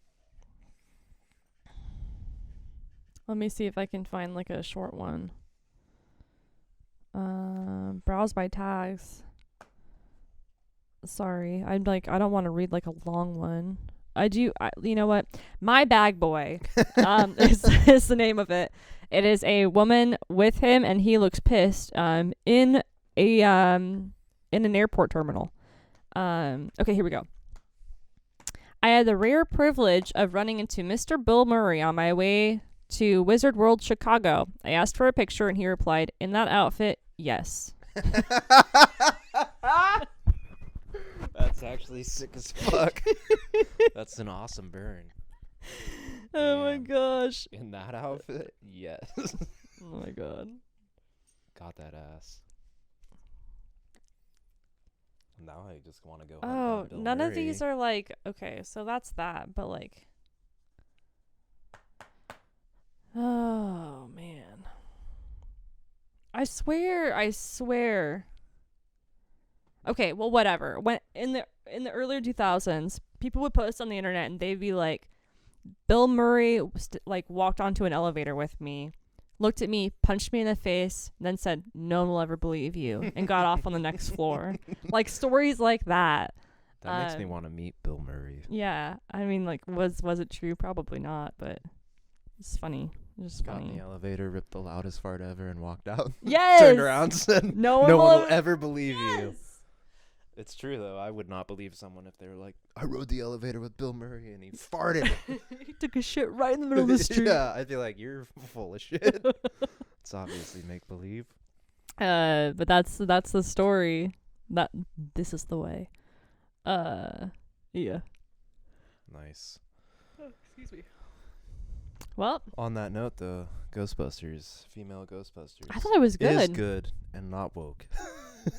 B: Let me see if I can find like a short one. Browse by tags. Sorry, I don't want to read like a long one. You know what? My Bag Boy is the name of it. It is a woman with him, and he looks pissed. In an airport terminal. Okay, here we go. I had the rare privilege of running into Mr. Bill Murray on my way to Wizard World Chicago. I asked for a picture, and he replied, "In that outfit, yes."
A: That's actually sick as fuck. That's an awesome burn.
B: Oh my
A: Damn.
B: gosh.
A: In that outfit, yes.
B: Oh my god.
A: Got that ass. Now I just want to go.
B: Oh, none of these are like, okay, so that's that, but like, oh man. I swear. Okay, well, whatever. When in the earlier 2000s, people would post on the internet and they'd be like, Bill Murray walked onto an elevator with me, looked at me, punched me in the face, then said, "No one will ever believe you," and got off on the next floor. Like stories like that.
A: That makes me want to meet Bill Murray.
B: Yeah, I mean, like, was it true? Probably not, but it's funny. It's just
A: Got in
B: funny.
A: the elevator, ripped the loudest fart ever, and walked out.
B: Yes.
A: Turned around, said,
B: No
A: "No one will
B: ever
A: ever believe you."
B: Yes.
A: It's true though. I would not believe someone if they were like, "I rode the elevator with Bill Murray and he farted."
B: He took a shit right in the middle of the street.
A: Yeah, I'd be like, "You're full of shit." It's obviously make believe.
B: But that's the story. This is the way. Yeah.
A: Nice.
B: Oh, excuse me. Well,
A: On that note, though, Ghostbusters, female Ghostbusters.
B: I thought it was good.
A: Is good and not woke.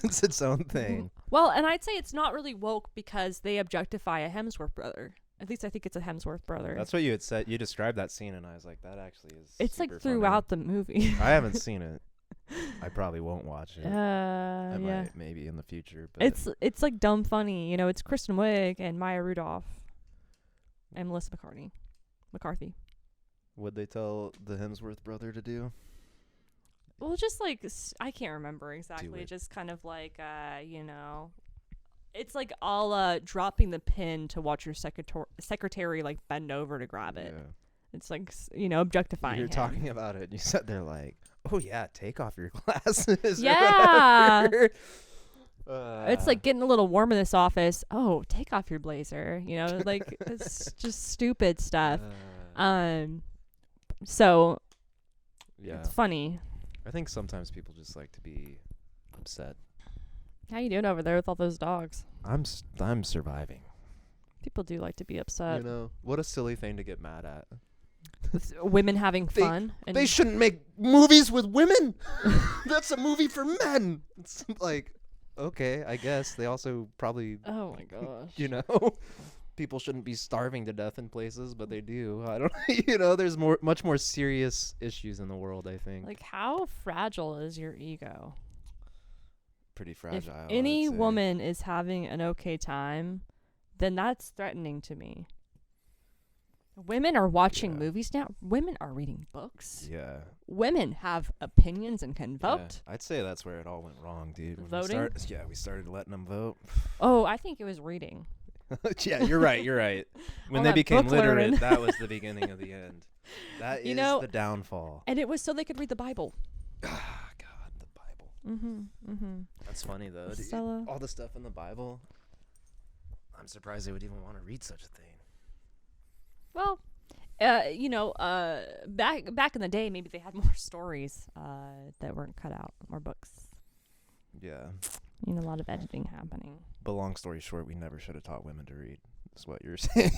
A: It's its own thing.
B: Well, and I'd say it's not really woke because they objectify a Hemsworth brother. At least I think it's a Hemsworth brother.
A: That's what you had said. You described that scene, and I was like, that actually is.
B: It's like
A: super
B: throughout the movie.
A: funny. I haven't seen it. I probably won't watch it. I
B: Yeah.
A: might, maybe in the future. But
B: It's like dumb funny. You know, it's Kristen Wiig and Maya Rudolph and Melissa McCarthy.
A: What'd they tell the Hemsworth brother to do?
B: Well, just like I can't remember exactly.
A: it.
B: Just kind of like you know, it's like all dropping the pin to watch your secretary like bend over to grab it.
A: Yeah.
B: It's like objectifying.
A: You're
B: him.
A: talking about it. And you sat there like, oh yeah, take off your glasses. or
B: Yeah.
A: whatever.
B: It's like getting a little warm in this office. Oh, take off your blazer. You know, like it's just stupid stuff. So
A: yeah.
B: it's funny.
A: I think sometimes people just like to be upset.
B: How you doing over there with all those dogs?
A: I'm surviving.
B: People do like to be upset.
A: You know, what a silly thing to get mad at.
B: With women having
A: They-
B: fun. And
A: They shouldn't make movies with women. That's a movie for men. It's like, okay, I guess they also probably,
B: oh my gosh.
A: you know. people shouldn't be starving to death in places, but they do. I don't there's much more serious issues in the world, I think.
B: Like, how fragile is your ego?
A: Pretty
B: If
A: fragile.
B: any
A: I'd say.
B: woman is having an okay time, then that's threatening to me. Women are watching
A: Yeah.
B: movies now. Women are reading books.
A: Yeah.
B: Women have opinions and can vote.
A: Yeah. I'd say that's where it all went wrong, dude. When
B: Voting?
A: we started letting them vote.
B: Oh, I think it was reading.
A: Yeah, you're right. You're right. When
B: All
A: they
B: that
A: became
B: book
A: literate,
B: learning.
A: that was the beginning of the end. That
B: You
A: is
B: know-
A: the downfall.
B: And it was so they could read the Bible.
A: Ah, God, the Bible.
B: Mm-hmm.
A: That's funny though. Dude.
B: Stella.
A: All the stuff in the Bible. I'm surprised they would even want to read such a thing.
B: Well, back in the day, maybe they had more stories that weren't cut out, more books.
A: Yeah.
B: A lot of editing happening.
A: But long story short, we never should have taught women to read. That's what you're saying.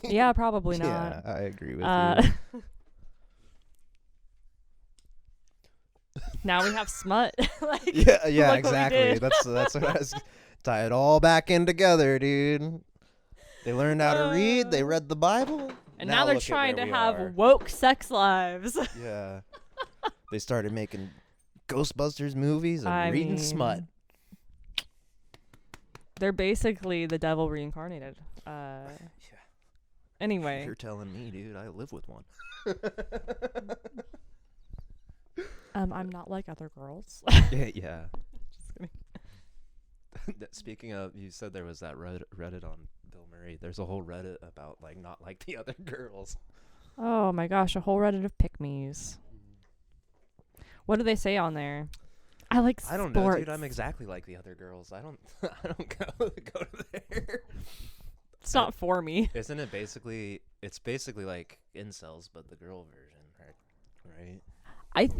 B: Yeah, probably not.
A: Yeah, I agree with you.
B: Now we have smut.
A: Yeah,
B: like what we
A: exactly.
B: did.
A: That's what I was tie it all back in together, dude. They learned how to read. They read the Bible.
B: And now they're
A: look at
B: trying
A: where
B: to
A: we
B: have
A: are.
B: woke sex lives.
A: Yeah. They started making Ghostbusters movies and
B: I
A: reading
B: mean,
A: smut.
B: They're basically the devil reincarnated. Anyway.
A: You're telling me, dude. I live with one.
B: I'm not like other girls.
A: Yeah.
B: Just kidding.
A: Speaking of, you said there was that Reddit on Bill Murray. There's a whole Reddit about not like the other girls.
B: Oh my gosh, a whole Reddit of pick-me's. What do they say on there? I like sports.
A: I don't know, dude. I'm exactly like the other girls. I don't go to there.
B: It's not for me.
A: Isn't it basically? It's basically like incels, but the girl version, right?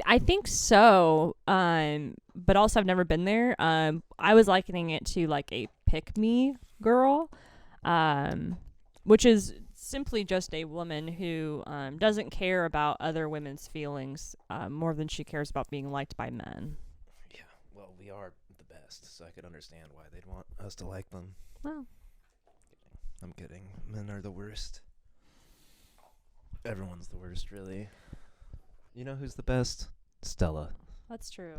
B: I think so. But also I've never been there. I was likening it to like a pick-me girl, which is simply just a woman who doesn't care about other women's feelings more than she cares about being liked by men.
A: Yeah. Well, we are the best, so I could understand why they'd want us to like them.
B: Well,
A: I'm kidding. Men are the worst. Everyone's the worst, really. You know who's the best? Stella.
B: that's true.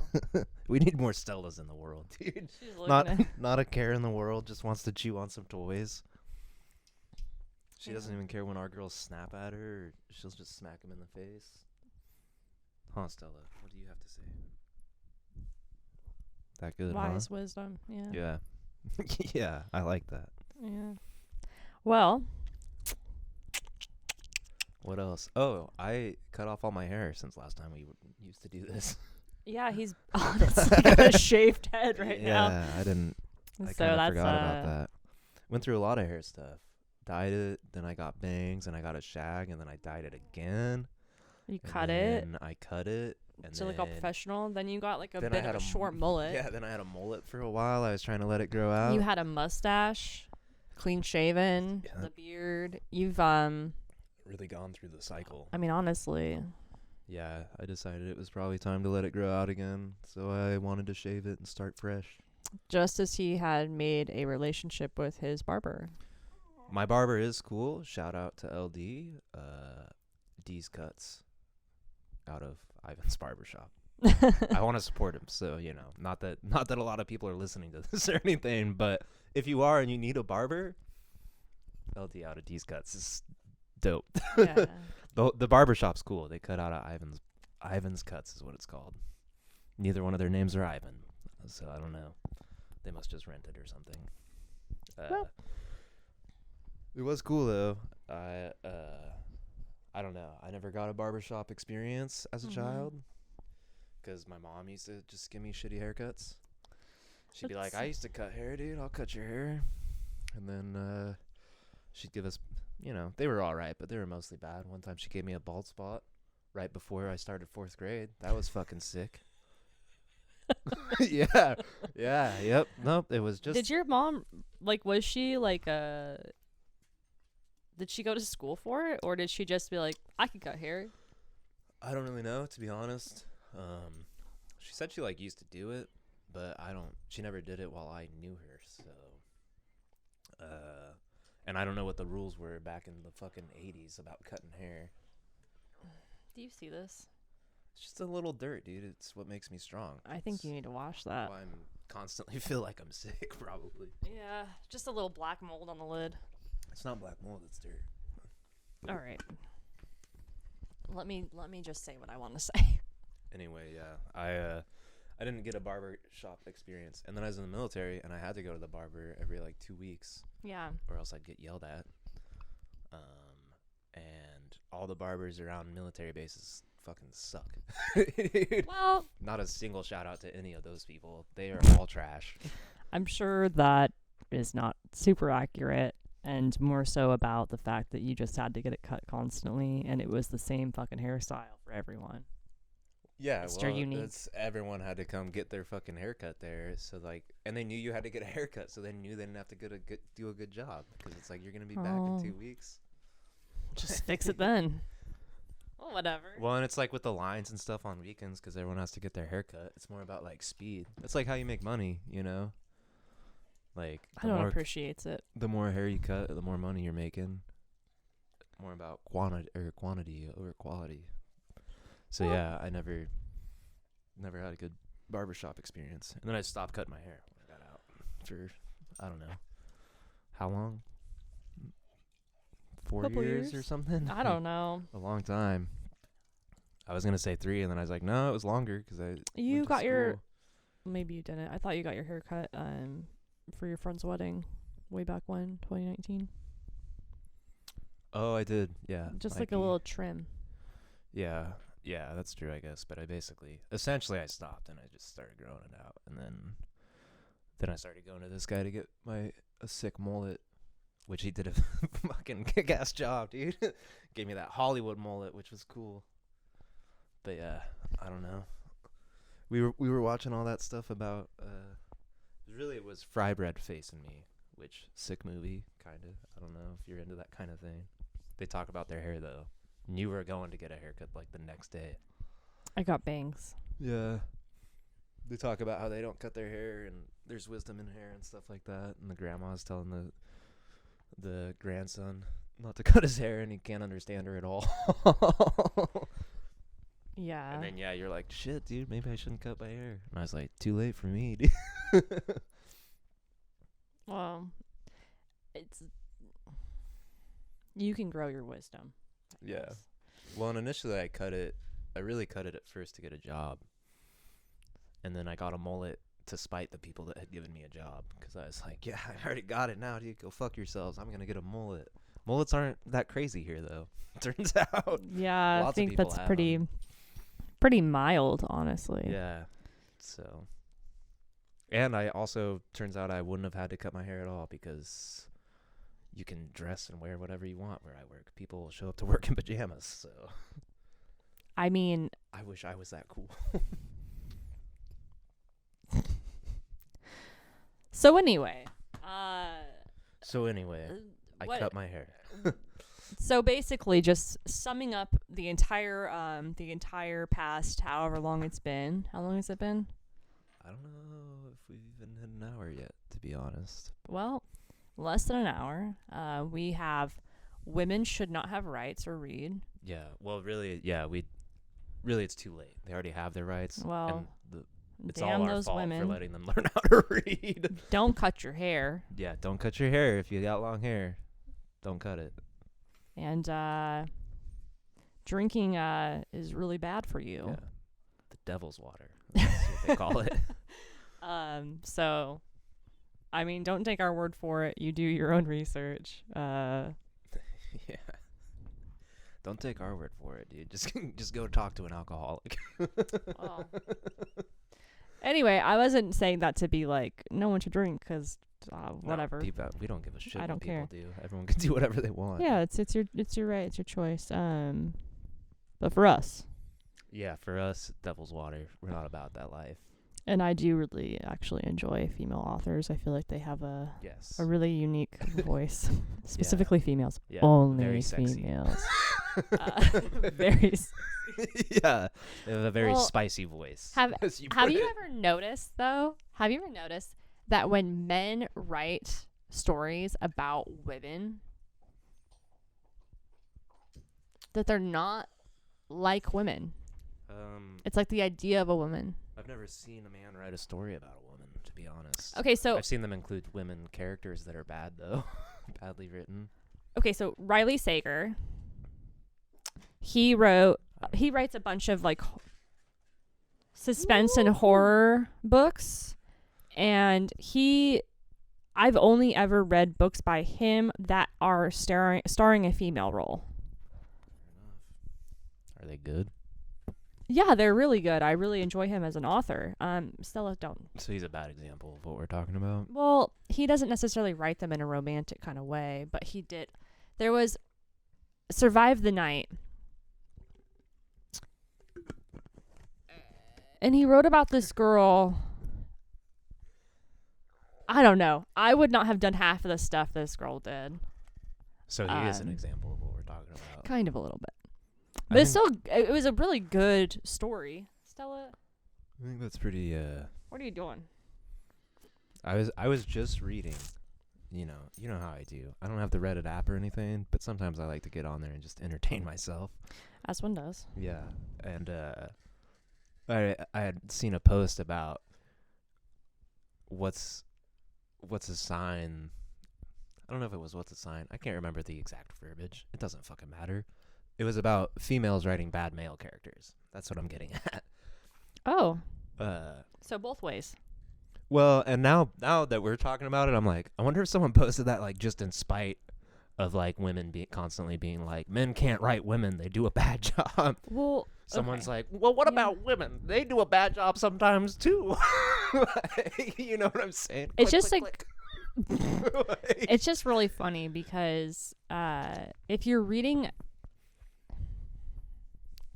A: We need more Stellas in the world, dude.
B: She's looking at
A: Not a care in the world. Just wants to chew on some toys. She
B: Yeah.
A: doesn't even care when our girls snap at her. Or she'll just smack him in the face. Huh, Stella? What do you have to say? That good,
B: wise wisdom. Yeah.
A: huh? Yeah. Yeah, I like that.
B: Yeah. Well,
A: What else? Oh, I cut off all my hair since last time we used to do this.
B: yeah, he's honestly got a shaved head right now.
A: Yeah, I didn't. I
B: So
A: kind of
B: that's
A: forgot about that. Went through a lot of hair stuff. Dyed it, then I got bangs, and I got a shag, and then I dyed it again.
B: You
A: and
B: cut it.
A: then I cut it. And
B: So like all professional. Then you got like a
A: then
B: bit
A: I had
B: of a
A: a
B: short mullet.
A: Yeah, then I had a mullet for a while. I was trying to let it grow out.
B: You had a mustache, clean shaven,
A: Yeah.
B: the beard. You've
A: really gone through the cycle.
B: I mean honestly.
A: Yeah, I decided it was probably time to let it grow out again. So I wanted to shave it and start fresh.
B: Just as he had made a relationship with his barber.
A: My barber is cool. Shout out to LD. D's Cuts out of Ivan's barbershop. I want to support him, so not that a lot of people are listening to this or anything, but if you are and you need a barber, LD out of D's Cuts is dope.
B: Yeah.
A: The barbershop's cool. They cut out of Ivan's Cuts is what it's called. Neither one of their names are Ivan, so I don't know. They must just rent it or something.
B: Well.
A: It was cool though. I don't know. I never got a barbershop experience as a child because my mom used to just give me shitty haircuts. She'd be like, "I used to cut hair, dude. I'll cut your hair," and then she'd give us, they were all right, but they were mostly bad. One time she gave me a bald spot right before I started 4th grade. That was fucking sick. Yeah. Yep. Nope. It was just.
B: Did your mom was she did she go to school for it, or did she just be like, I can cut hair?
A: I don't really know, to be honest. She said she used to do it, but she never did it while I knew her. So, And I don't know what the rules were back in the fucking 80s about cutting hair.
B: Do you see this?
A: It's just a little dirt, dude. It's what makes me strong.
B: I think you need to wash that.
A: Why I'm constantly feel like I'm sick, probably.
B: Yeah, just a little black mold on the lid.
A: It's not black mold, it's dirt.
B: All right. Let me just say what I want to say.
A: Anyway, yeah, I didn't get a barber shop experience, and then I was in the military, and I had to go to the barber every like 2 weeks,
B: Yeah.
A: or else I'd get yelled at. And all the barbers around military bases fucking suck.
B: Well,
A: Not a single shout out to any of those people. They are all trash.
B: I'm sure that is not super accurate, and more so about the fact that you just had to get it cut constantly, and it was the same fucking hairstyle for everyone.
A: Yeah,
B: It's unique.
A: Everyone had to come get their fucking haircut there. So like, and they knew you had to get a haircut, so they knew they didn't have to do a good job, because it's like you're gonna be back in 2 weeks.
B: Just fix it then. Well, whatever.
A: Well, and it's like with the lines and stuff on weekends, because everyone has to get their haircut. It's more about like speed. It's like how you make money, you know. Like
B: I don't appreciate it.
A: The more hair you cut, the more money you're making. More about quantity over quality. So yeah, I never had a good barbershop experience. And then I stopped cutting my hair when I got out for, I don't know, how long? 4 years or something?
B: I don't know.
A: A long time. I was going to say 3, and then I was like, no, it was longer, because
B: You
A: went to
B: got your...
A: school.
B: Maybe you didn't. I thought you got your hair cut for your friend's wedding way back when, 2019.
A: Oh, I did, yeah.
B: Just
A: might
B: like a
A: be.
B: little trim.
A: Yeah, that's true, I guess. But essentially I stopped, and I just started growing it out. And then I started going to this guy to get a sick mullet, which he did a fucking kick-ass job, dude. Gave me that Hollywood mullet, which was cool. But yeah, I don't know. We were watching all that stuff about, it was Fry Bread Facing Me, which, sick movie, kind of. I don't know if you're into that kind of thing. They talk about their hair, though. And you were going to get a haircut like the next day.
B: I got bangs.
A: Yeah. They talk about how they don't cut their hair, and there's wisdom in hair and stuff like that. And the grandma's telling the grandson not to cut his hair, and he can't understand her at all.
B: Yeah.
A: And then, yeah, you're like, shit, dude, maybe I shouldn't cut my hair. And I was like, too late for me, dude.
B: Well, you can grow your wisdom. I
A: Yeah.
B: guess.
A: Well, and initially I really cut it at first to get a job. And then I got a mullet to spite the people that had given me a job, because I was like, yeah, I already got it now, dude. Go fuck yourselves. I'm going to get a mullet. Mullets aren't that crazy here, though. Turns out.
B: Yeah,
A: Lots
B: I
A: of
B: think
A: people
B: that's
A: have
B: pretty mild, honestly.
A: Yeah. So. And I also, turns out I wouldn't have had to cut my hair at all, because you can dress and wear whatever you want where I work. People will show up to work in pajamas, so.
B: I mean,
A: I wish I was that cool.
B: so anyway,
A: I cut my hair.
B: So basically, just summing up the entire past, however long it's been. How long has it been?
A: I don't know if we've even hit an hour yet, to be honest.
B: Well, less than an hour. We have women should not have rights or read.
A: Yeah. Well, really, it's too late. They already have their rights.
B: Well,
A: and it's
B: damn
A: all our
B: those
A: fault
B: women.
A: for letting them learn how to read.
B: Don't cut your hair.
A: Yeah, don't cut your hair if you got long hair. Don't cut it.
B: And drinking is really bad for you.
A: Yeah. The devil's water. That's what they call it.
B: So, I mean, don't take our word for it. You do your own research.
A: Yeah. Don't take our word for it, dude. Just go talk to an alcoholic.
B: Well, anyway, I wasn't saying that to be like, no one should drink, because whatever.
A: No, we don't give a shit
B: I don't
A: what people
B: care.
A: do. Everyone can do whatever they want.
B: Yeah, it's your right, it's your choice. But for us,
A: Yeah, for us, devil's water. We're not about that life.
B: and I do really actually enjoy female authors. I feel like they have a
A: Yes.
B: really unique voice, specifically females.
A: Yeah,
B: Only
A: very sexy.
B: females. Very.
A: Yeah, they have a very
B: Well,
A: spicy voice.
B: Have
A: as you
B: Have
A: put
B: you
A: it.
B: ever noticed though? Have you ever noticed that when men write stories about women that they're not like women. It's like the idea of a woman.
A: I've never seen a man write a story about a woman, to be honest.
B: Okay, so
A: I've seen them include women characters that are bad, though. Badly written.
B: okay, so Riley Sager, he writes a bunch of like suspense and horror books, and I've only ever read books by him that are starring a female role.
A: Are they good?
B: Yeah, they're really good. I really enjoy him as an author. Stella, don't.
A: So he's a bad example of what we're talking about?
B: Well, he doesn't necessarily write them in a romantic kind of way, but he did. There was Survive the Night. And he wrote about this girl. I don't know. I would not have done half of the stuff this girl did.
A: So he is an example of what we're talking about.
B: Kind of a little bit. But it was a really good story. Stella,
A: I think that's pretty,
B: what are you doing?
A: I was just reading, you know how I do. I don't have the Reddit app or anything, but sometimes I like to get on there and just entertain myself.
B: As one does.
A: Yeah. And, I had seen a post about what's a sign. I don't know if it was what's a sign. I can't remember the exact verbiage. It doesn't fucking matter. It was about females writing bad male characters. That's what I'm getting at.
B: Oh. So both ways.
A: Well, and now that we're talking about it, I'm like, I wonder if someone posted that like just in spite of like women constantly being like, men can't write women, they do a bad job.
B: Well,
A: someone's like, well, what about women? They do a bad job sometimes too. You know what I'm saying?
B: It's
A: Click,
B: just
A: click,
B: like
A: click.
B: it's just really funny because if you're reading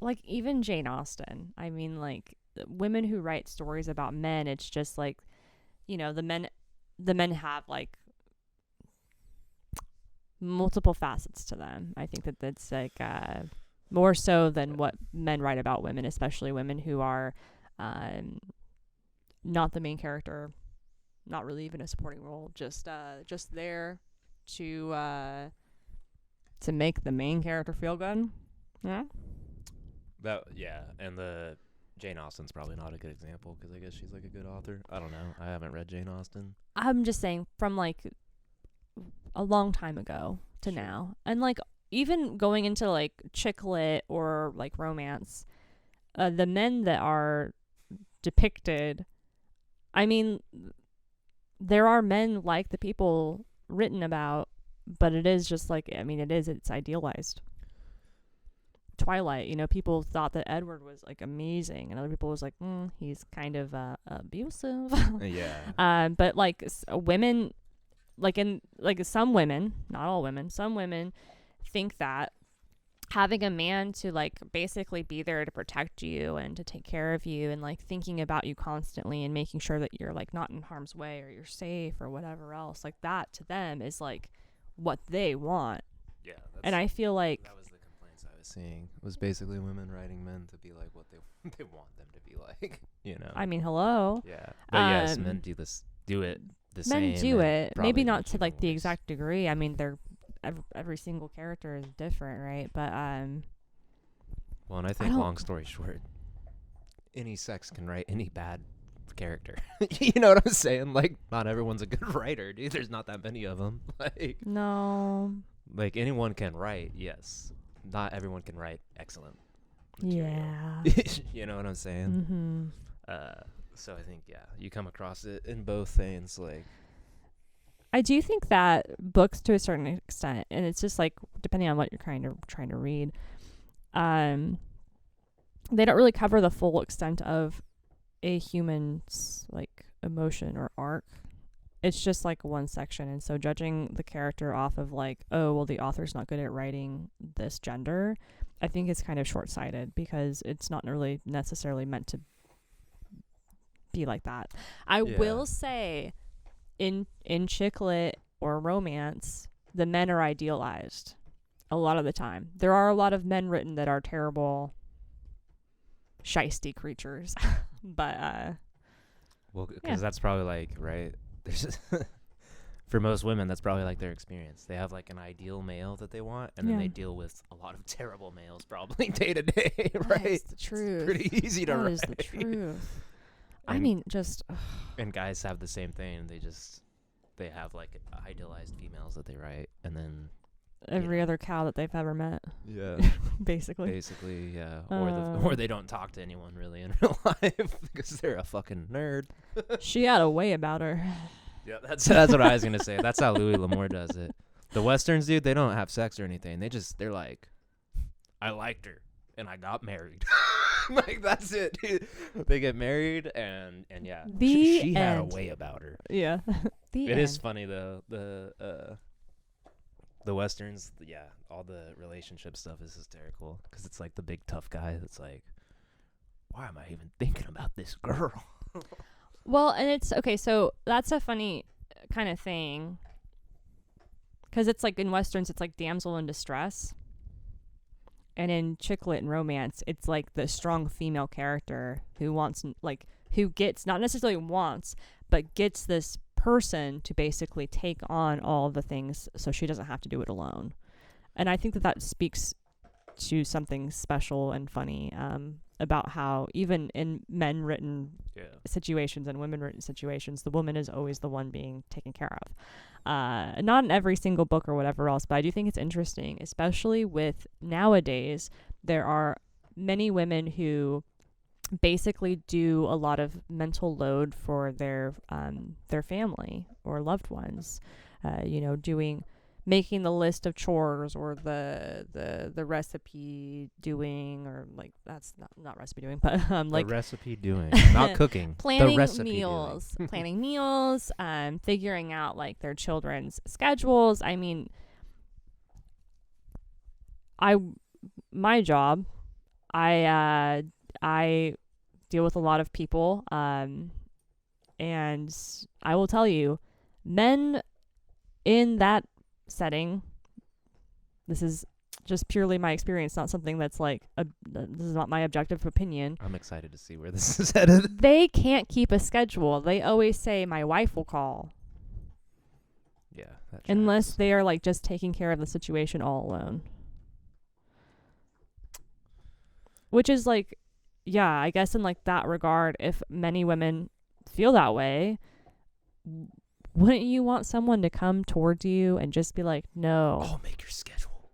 B: like even Jane Austen, I mean like women who write stories about men, it's just like, the men have like multiple facets to them. I think that's like more so than what men write about women, especially women who are not the main character, not really even a supporting role, just there to make the main character feel good. Yeah.
A: And the Jane Austen's probably not a good example because I guess she's like a good author. I don't know. I haven't read Jane Austen.
B: I'm just saying from like a long time ago to now, and like even going into like chick lit or like romance, the men that are depicted, I mean, there are men like the people written about, but it is just like, I mean, it's idealized. Twilight, people thought that Edward was like amazing, and other people was like, he's kind of abusive.
A: Yeah.
B: But like women, some women, not all women, some women think that having a man to like basically be there to protect you and to take care of you and like thinking about you constantly and making sure that you're like not in harm's way or you're safe or whatever else, like that to them is like what they want.
A: Yeah.
B: And I feel like
A: that was the complaints I was seeing. It was basically women writing men to be like what they want them to be like,
B: I mean, hello.
A: Yeah. But yes, men do it the same.
B: Men do it. Maybe not to like the
A: ways.
B: exact degree. I mean, they're every single character is different, right? But
A: well, and I think long story short, any sex can write any bad character. You know what I'm saying? Like, not everyone's a good writer, dude. There's not that many of them. Like,
B: no.
A: Like, anyone can write, yes. Not everyone can write excellent material.
B: Yeah.
A: You know what I'm saying?
B: Mm-hmm.
A: So I think, you come across it in both things, like.
B: I do think that books, to a certain extent, and it's just like depending on what you're trying to read, they don't really cover the full extent of a human's like emotion or arc. It's just like one section, and so judging the character off of like, oh well, the author's not good at writing this gender, I think it's kind of short-sighted because it's not really necessarily meant to be like that. I will say, in chick lit or romance, the men are idealized a lot of the time. There are a lot of men written that are terrible, shisty creatures, but
A: well, because that's probably like, right, there's for most women, that's probably like their experience. They have like an ideal male that they want, and then
B: Yeah.
A: they deal with a lot of terrible males probably day to day, right?
B: That is the truth.
A: It's pretty easy to
B: That
A: write.
B: is the truth. I
A: And-
B: mean, just
A: And guys have the same thing. They have like idealized females that they write, and then
B: every other cow that they've ever met,
A: yeah,
B: basically.
A: basically, yeah,
B: Um,
A: or they don't talk to anyone really in real life because they're a fucking nerd.
B: She had a way about her.
A: Yeah, that's what I was gonna say. That's how Louis L'Amour does it. The westerns, dude, they don't have sex or anything. They're like, I liked her and I got married. Like that's it, dude. They get married and yeah,
B: The
A: she had a
B: end.
A: way about her.
B: Yeah.
A: It is funny though. The westerns, yeah, all the relationship stuff is hysterical because it's like the big tough guy that's like, why am I even thinking about this girl?
B: Well, and it's okay. So that's a funny kind of thing, because it's like in westerns, it's like damsel in distress, and in chick lit and romance, it's like the strong female character who wants, like, who gets, not necessarily wants, but gets this person to basically take on all the things so she doesn't have to do it alone. And I think that speaks to something special and funny about how even in men written situations and women written situations, the woman is always the one being taken care of. Not in every single book or whatever else, but I do think it's interesting, especially with nowadays, there are many women who basically do a lot of mental load for their family or loved ones, making the list of chores or the recipe doing, or like that's not recipe doing, but like
A: the recipe doing, not cooking,
B: planning
A: the recipe
B: meals,
A: doing.
B: planning meals, figuring out like their children's schedules. I mean, my job, I deal with a lot of people, and I will tell you, men in that setting, this is just purely my experience, not something that's like this is not my objective opinion.
A: I'm excited to see where this is headed.
B: They can't keep a schedule. They always say, my wife will call.
A: Yeah, that
B: Unless
A: tracks.
B: they are like just taking care of the situation all alone. Which is like, yeah, I guess in like that regard, if many women feel that way, wouldn't you want someone to come towards you and just be like, no.
A: I'll make your schedule.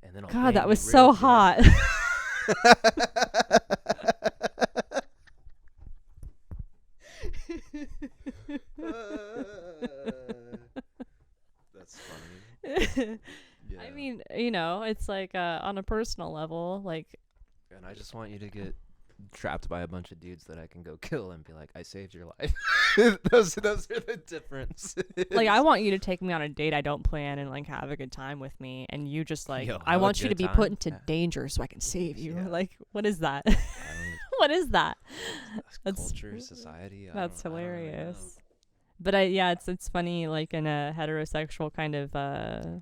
A: And then I'll
B: God, that
A: bang
B: was
A: you
B: so
A: real
B: hot.
A: That's funny. Yeah.
B: I mean, it's like on a personal level, like,
A: And I just want you to get trapped by a bunch of dudes that I can go kill and be like, I saved your life. those are the differences.
B: like I want you to take me on a date I don't plan and like have a good time with me, and you just like,
A: Yo,
B: I
A: have a
B: want you to
A: good
B: be
A: time.
B: put into
A: Yeah.
B: danger so I can save you.
A: Yeah.
B: Like, what is that?
A: I don't-
B: What is that? That's-
A: culture, society.
B: That's
A: I don't really know.
B: hilarious. But it's funny, like in a heterosexual kind of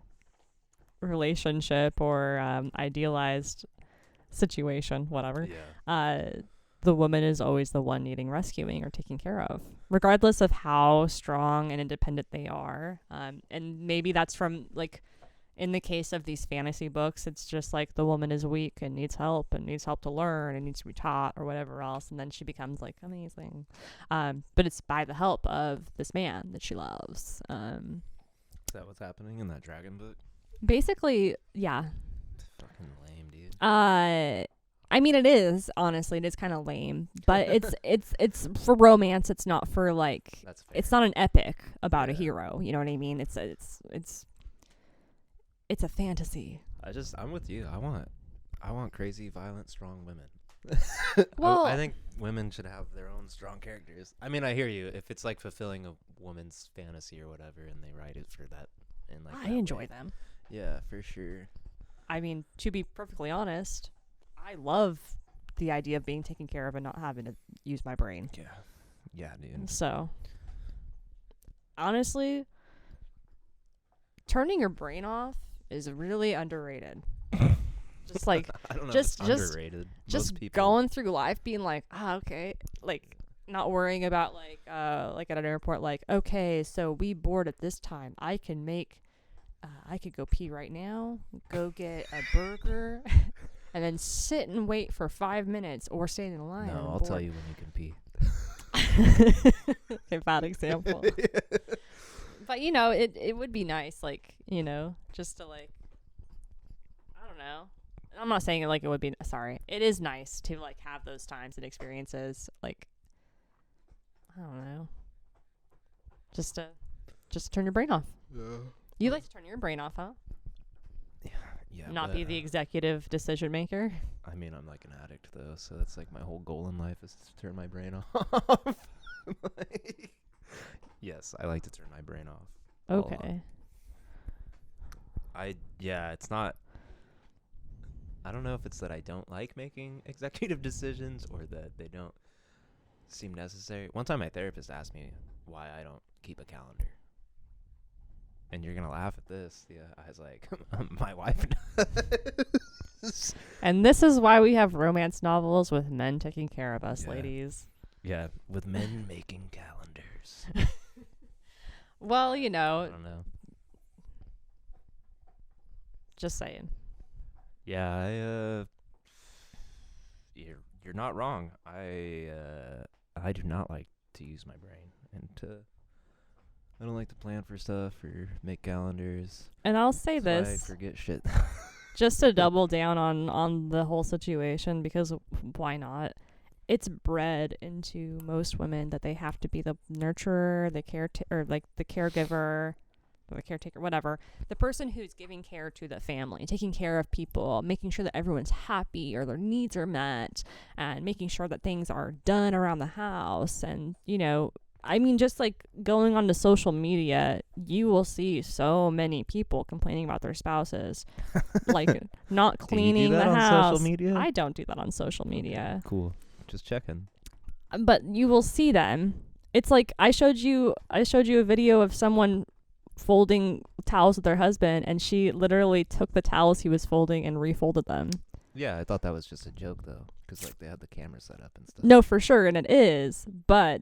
B: relationship or idealized situation, whatever.
A: Yeah.
B: The woman is always the one needing rescuing or taking care of, regardless of how strong and independent they are. And maybe that's from, like, in the case of these fantasy books, it's just like the woman is weak and needs help to learn and needs to be taught or whatever else. And then she becomes like amazing. But it's by the help of this man that she loves.
A: Is that what's happening in that dragon book?
B: Basically, yeah.
A: Fucking lame, dude.
B: I mean, it is, honestly, it is kind of lame, but it's for romance. It's not for like,
A: That's fair.
B: it's not an epic about a
A: Yeah.
B: hero. You know what I mean? It's a fantasy.
A: I'm with you. I want crazy, violent, strong women.
B: Well-
A: I think women should have their own strong characters. I mean, I hear you. If it's like fulfilling a woman's fantasy or whatever, and they write it for that, and like
B: I
A: that
B: enjoy
A: way.
B: them.
A: Yeah, for sure.
B: I mean, to be perfectly honest, I love the idea of being taken care of and not having to use my brain.
A: Yeah. Yeah, dude.
B: So, honestly, turning your brain off is really underrated. Just like,
A: I don't know.
B: just-
A: If it's underrated.
B: just
A: Most people.
B: going through life being like, okay, like, not worrying about like at an airport, like, okay, so we board at this time. I could go pee right now, go get a burger, and then sit and wait for 5 minutes or stand in line.
A: No, I'll tell you when you can pee.
B: Okay, bad example. But it would be nice, like, just to like, I don't know. I'm not saying it like it would be. Sorry, it is nice to like have those times and experiences. Like, I don't know, just to turn your brain off.
A: Yeah.
B: You like to turn your brain off, huh?
A: Yeah.
B: Not be the executive decision maker.
A: I mean, I'm like an addict though, so that's like my whole goal in life is to turn my brain off. Yes, I like to turn my brain off.
B: Okay.
A: It's not. I don't know if it's that I don't like making executive decisions or that they don't seem necessary. One time my therapist asked me why I don't keep a calendar. And you're going to laugh at this. Yeah, I was like, my wife does.
B: And this is why we have romance novels with men taking care of us, ladies.
A: Yeah, with men making calendars.
B: Well,
A: I don't know.
B: Just saying.
A: Yeah, you're not wrong. I do not like to use my brain, and I don't like to plan for stuff or make calendars.
B: And I'll say
A: That's
B: this,
A: why I forget shit.
B: just to double down on the whole situation, because why not? It's bred into most women that they have to be the nurturer, the or like the caregiver, or the caretaker, whatever, the person who's giving care to the family, taking care of people, making sure that everyone's happy or their needs are met, and making sure that things are done around the house. And I mean, just like going onto social media, you will see so many people complaining about their spouses, like not cleaning
A: do you do that
B: the
A: on
B: house.
A: social media?
B: I don't do that on social media.
A: Cool. Just checking.
B: But you will see them. It's like I showed you a video of someone folding towels with their husband, and she literally took the towels he was folding and refolded them.
A: Yeah, I thought that was just a joke though, because like they had the camera set up and stuff.
B: No, for sure, and it is, but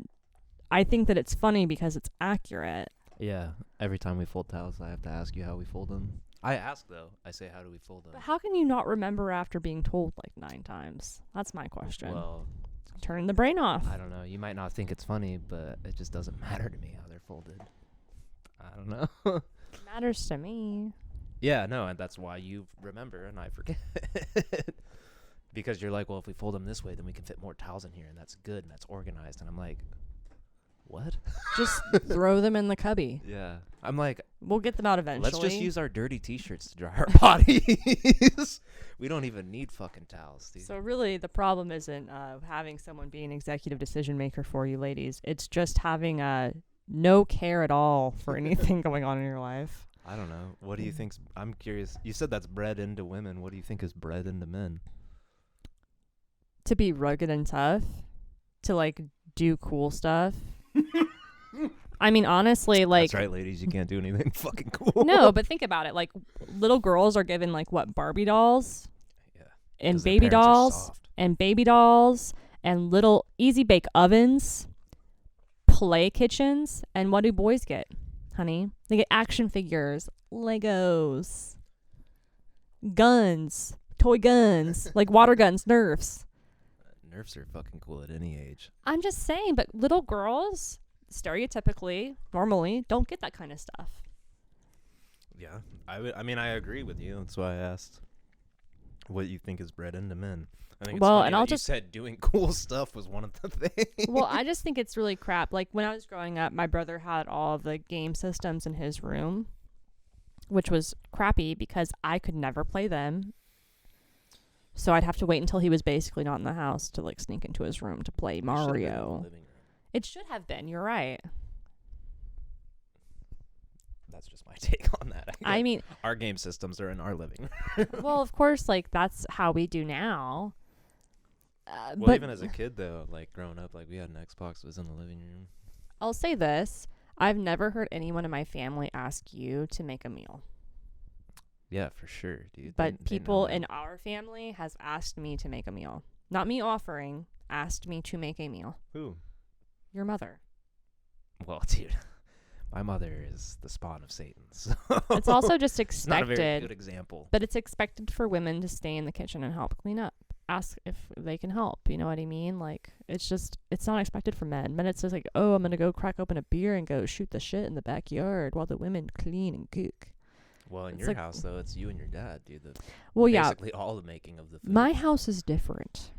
B: I think that it's funny because it's accurate.
A: Yeah, every time we fold towels, I have to ask you how we fold them. I ask though. I say, how do we fold them?
B: But how can you not remember after being told like 9 times? That's my question.
A: Well,
B: turn the brain off.
A: I don't know. You might not think it's funny, but it just doesn't matter to me how they're folded. I don't know.
B: It matters to me.
A: Yeah, no, and that's why you remember and I forget. Because you're like, well, if we fold them this way, then we can fit more towels in here, and that's good, and that's organized. And I'm like, what?
B: Just throw them in the cubby.
A: Yeah. I'm like,
B: we'll get them out eventually.
A: let's just use our dirty T-shirts to dry our bodies. We don't even need fucking towels, dude.
B: So really, the problem isn't having someone be an executive decision maker for you ladies. It's just having no care at all for anything going on in your life.
A: I don't know. What do you think's... I'm curious. You said that's bred into women. What do you think is bred into men?
B: To be rugged and tough. To, like, do cool stuff. I mean, honestly, like...
A: That's right, ladies. You can't do anything fucking cool.
B: No, but think about it. Like, little girls are given, like, what, Barbie dolls?
A: Yeah.
B: And baby dolls. And baby dolls. And little easy bake ovens. Play kitchens. And what do boys get, honey? They get action figures, Legos, guns, toy guns, like water guns, Nerfs.
A: Nerfs are fucking cool at any age.
B: I'm just saying, but little girls, stereotypically, normally, don't get that kind of stuff.
A: Yeah, I mean, I agree with you. That's why I asked what you think is bred into men. I think it's
B: well,
A: funny
B: and
A: that
B: I'll
A: you
B: just
A: said doing cool stuff was one of the things.
B: Well, I just think it's really crap. Like when I was growing up, my brother had all of the game systems in his room, which was crappy because I could never play them. So I'd have to wait until he was basically not in the house to like sneak into his room to play Mario. It should have been. You're right.
A: That's just my take on that.
B: I mean,
A: our game systems are in our living room.
B: Well, of course, like that's how we do now.
A: Well,
B: but
A: even as a kid, though, like growing up, like we had an Xbox that was in the living room.
B: I'll say this. I've never heard anyone in my family ask you to make a meal.
A: Yeah, for sure, dude.
B: But people in our family has asked me to make a meal. Not me offering, asked me to make a meal.
A: Who?
B: your mother.
A: Well, dude, my mother is the spawn of Satan. So
B: It's also just
A: it's not a very
B: expected,
A: good example.
B: but it's expected for women to stay in the kitchen and help clean up. Ask if they can help. You know what I mean? Like, it's not expected for men. Men, it's just like, oh, I'm going to go crack open a beer and go shoot the shit in the backyard while the women clean and cook.
A: Well, in
B: It's
A: your
B: like-
A: house, though, it's you and your dad, dude.
B: Well, yeah,
A: Basically all the making of the food.
B: my house is different.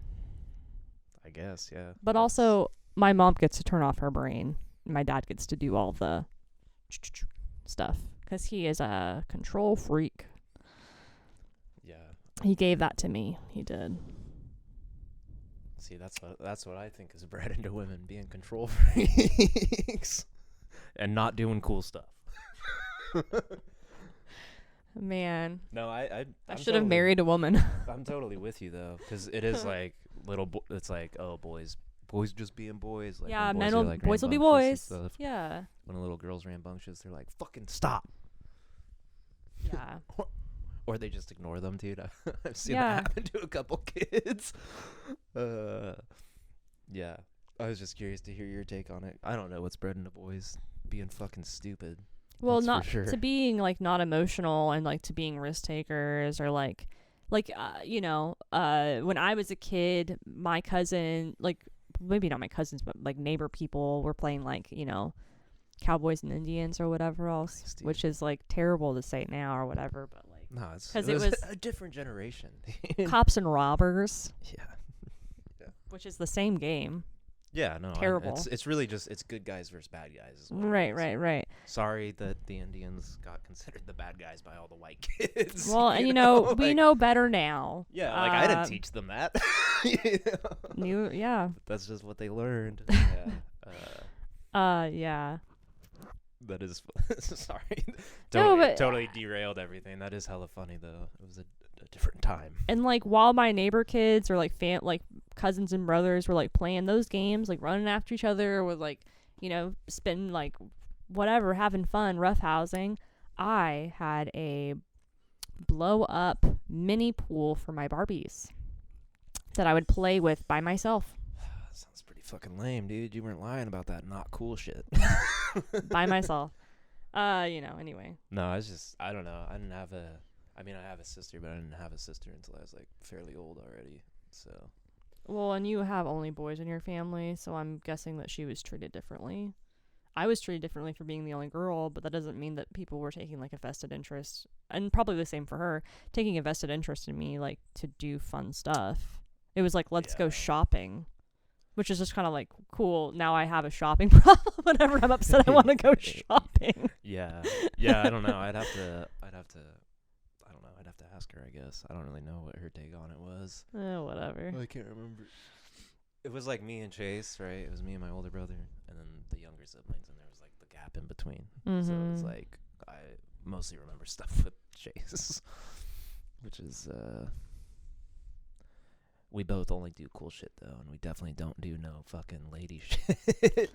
A: I guess, yeah.
B: But
A: That's-
B: also, my mom gets to turn off her brain. My dad gets to do all the stuff because he is a control freak.
A: Yeah.
B: He gave that to me. He did.
A: See, that's what I think is bred into women, being control freaks and not doing cool stuff.
B: Man,
A: No,
B: I
A: I'm
B: should have
A: totally-
B: married a woman.
A: I'm totally with you though, because it is like it's like, oh, boys just being boys. Like,
B: yeah,
A: when
B: men
A: are,
B: will,
A: like,
B: boys will be
A: rambunctious and
B: boys.
A: stuff.
B: Yeah.
A: When a little girl's rambunctious, they're like, fucking stop.
B: Yeah.
A: Or they just ignore them, dude. I've seen
B: Yeah.
A: that happen to a couple kids. Yeah. I was just curious to hear your take on it. I don't know what's bred into boys being fucking stupid.
B: Well,
A: That's for
B: not
A: sure.
B: to being like not emotional and like to being risk takers or like when I was a kid, my cousin, like maybe not my cousins, but like neighbor people were playing like, Cowboys and Indians or whatever else,
A: Nice, dude.
B: which is like terrible to say now or whatever, but like
A: No,
B: 'Cause
A: it
B: it
A: was
B: was
A: a different generation.
B: cops and robbers,
A: Yeah.
B: which is the same game.
A: Yeah, no.
B: Terrible.
A: It's really just it's good guys versus bad guys. Is what it
B: Right,
A: is.
B: right.
A: Sorry that the Indians got considered the bad guys by all the white kids.
B: Well, and we
A: like,
B: know better now.
A: Yeah, like I didn't teach them that.
B: Yeah.
A: That's just what they learned.
B: Yeah.
A: That is sorry.
B: No, but-
A: totally derailed everything. That is hella funny though. It was a different time.
B: And like while my neighbor kids or like cousins and brothers were like playing those games, like running after each other with like, spending like whatever, having fun, roughhousing, I had a blow up mini pool for my Barbies that I would play with by myself.
A: Sounds pretty fucking lame, dude. You weren't lying about that not cool shit.
B: By myself. Anyway.
A: No, I don't know. I have a sister, but I didn't have a sister until I was like fairly old already. So.
B: Well, and you have only boys in your family, so I'm guessing that she was treated differently. I was treated differently for being the only girl, but that doesn't mean that people were taking like a vested interest, and probably the same for her, taking a vested interest in me, like to do fun stuff. It was like, let's go
A: Yeah.
B: shopping, which is just kind of like, cool. Now I have a shopping problem. Whenever I'm upset, I want to go shopping.
A: Yeah. Yeah, I don't know. I'd have to ask her, I guess. I don't really know what her take on it was.
B: Whatever.
A: I can't remember. It was like me and Chase, right? It was me and my older brother, and then the younger siblings, and there was like the gap in between. So it was
B: Mhm.
A: like I mostly remember stuff with Chase, which is we both only do cool shit though, and we definitely don't do no fucking lady shit.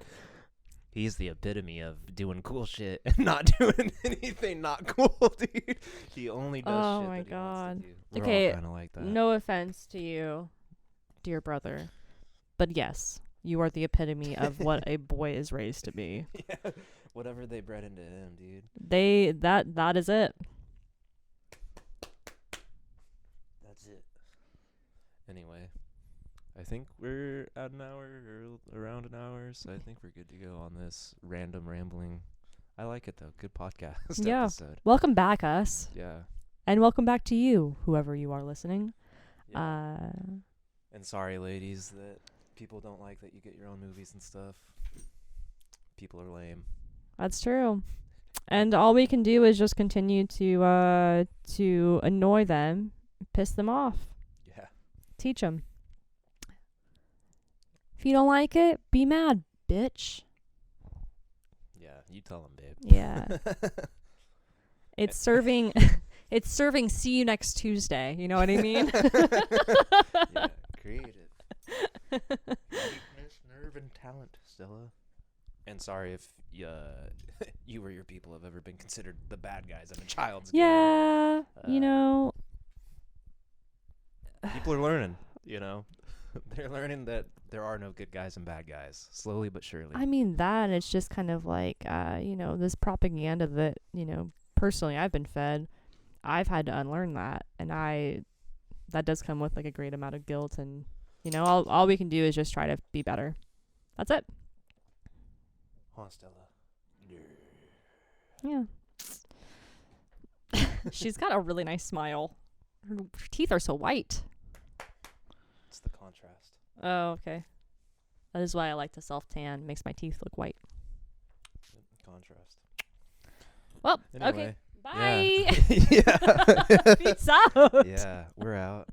A: He's the epitome of doing cool shit and not doing anything not cool, dude. He only does
B: Oh
A: shit
B: my
A: that he wants to do. We're
B: Okay,
A: all kind of like that.
B: No offense to you, dear brother, but yes, you are the epitome of what a boy is raised to be.
A: Yeah, whatever they bred into him, dude.
B: That is it.
A: That's it. Anyway, I think we're at an hour or around an hour, so I think we're good to go on this random rambling. I like it though. Good podcast
B: Yeah.
A: episode.
B: Welcome back, us,
A: Yeah.
B: and welcome back to you, whoever you are listening.
A: Yeah. And sorry, ladies, that people don't like that you get your own movies and stuff. People are lame.
B: That's true. And all we can do is just continue to annoy them, piss them off,
A: Yeah.
B: teach them. If you don't like it, be mad, bitch.
A: Yeah, you tell them, babe.
B: Yeah. It's serving it's serving see you next Tuesday, you know what I mean?
A: Yeah, creative. Uniqueness, nerve, and talent, Stella. And sorry if you or your people have ever been considered the bad guys in a child's game.
B: Yeah,
A: Uh,
B: you know.
A: People are learning, you know. They're learning that there are no good guys and bad guys, slowly but surely.
B: I mean that, it's just kind of like, this propaganda that, personally I've been fed. I've had to unlearn that, and that does come with like a great amount of guilt, and all we can do is just try to be better. That's it.
A: Huh, Stella?
B: Yeah. She's got a really nice smile. Her teeth are so white.
A: It's the contrast.
B: Oh, okay. That is why I like to self-tan. Makes my teeth look white.
A: Contrast.
B: Well,
A: Anyway,
B: okay. Bye.
A: Yeah.
B: Peace out.
A: Yeah, we're out.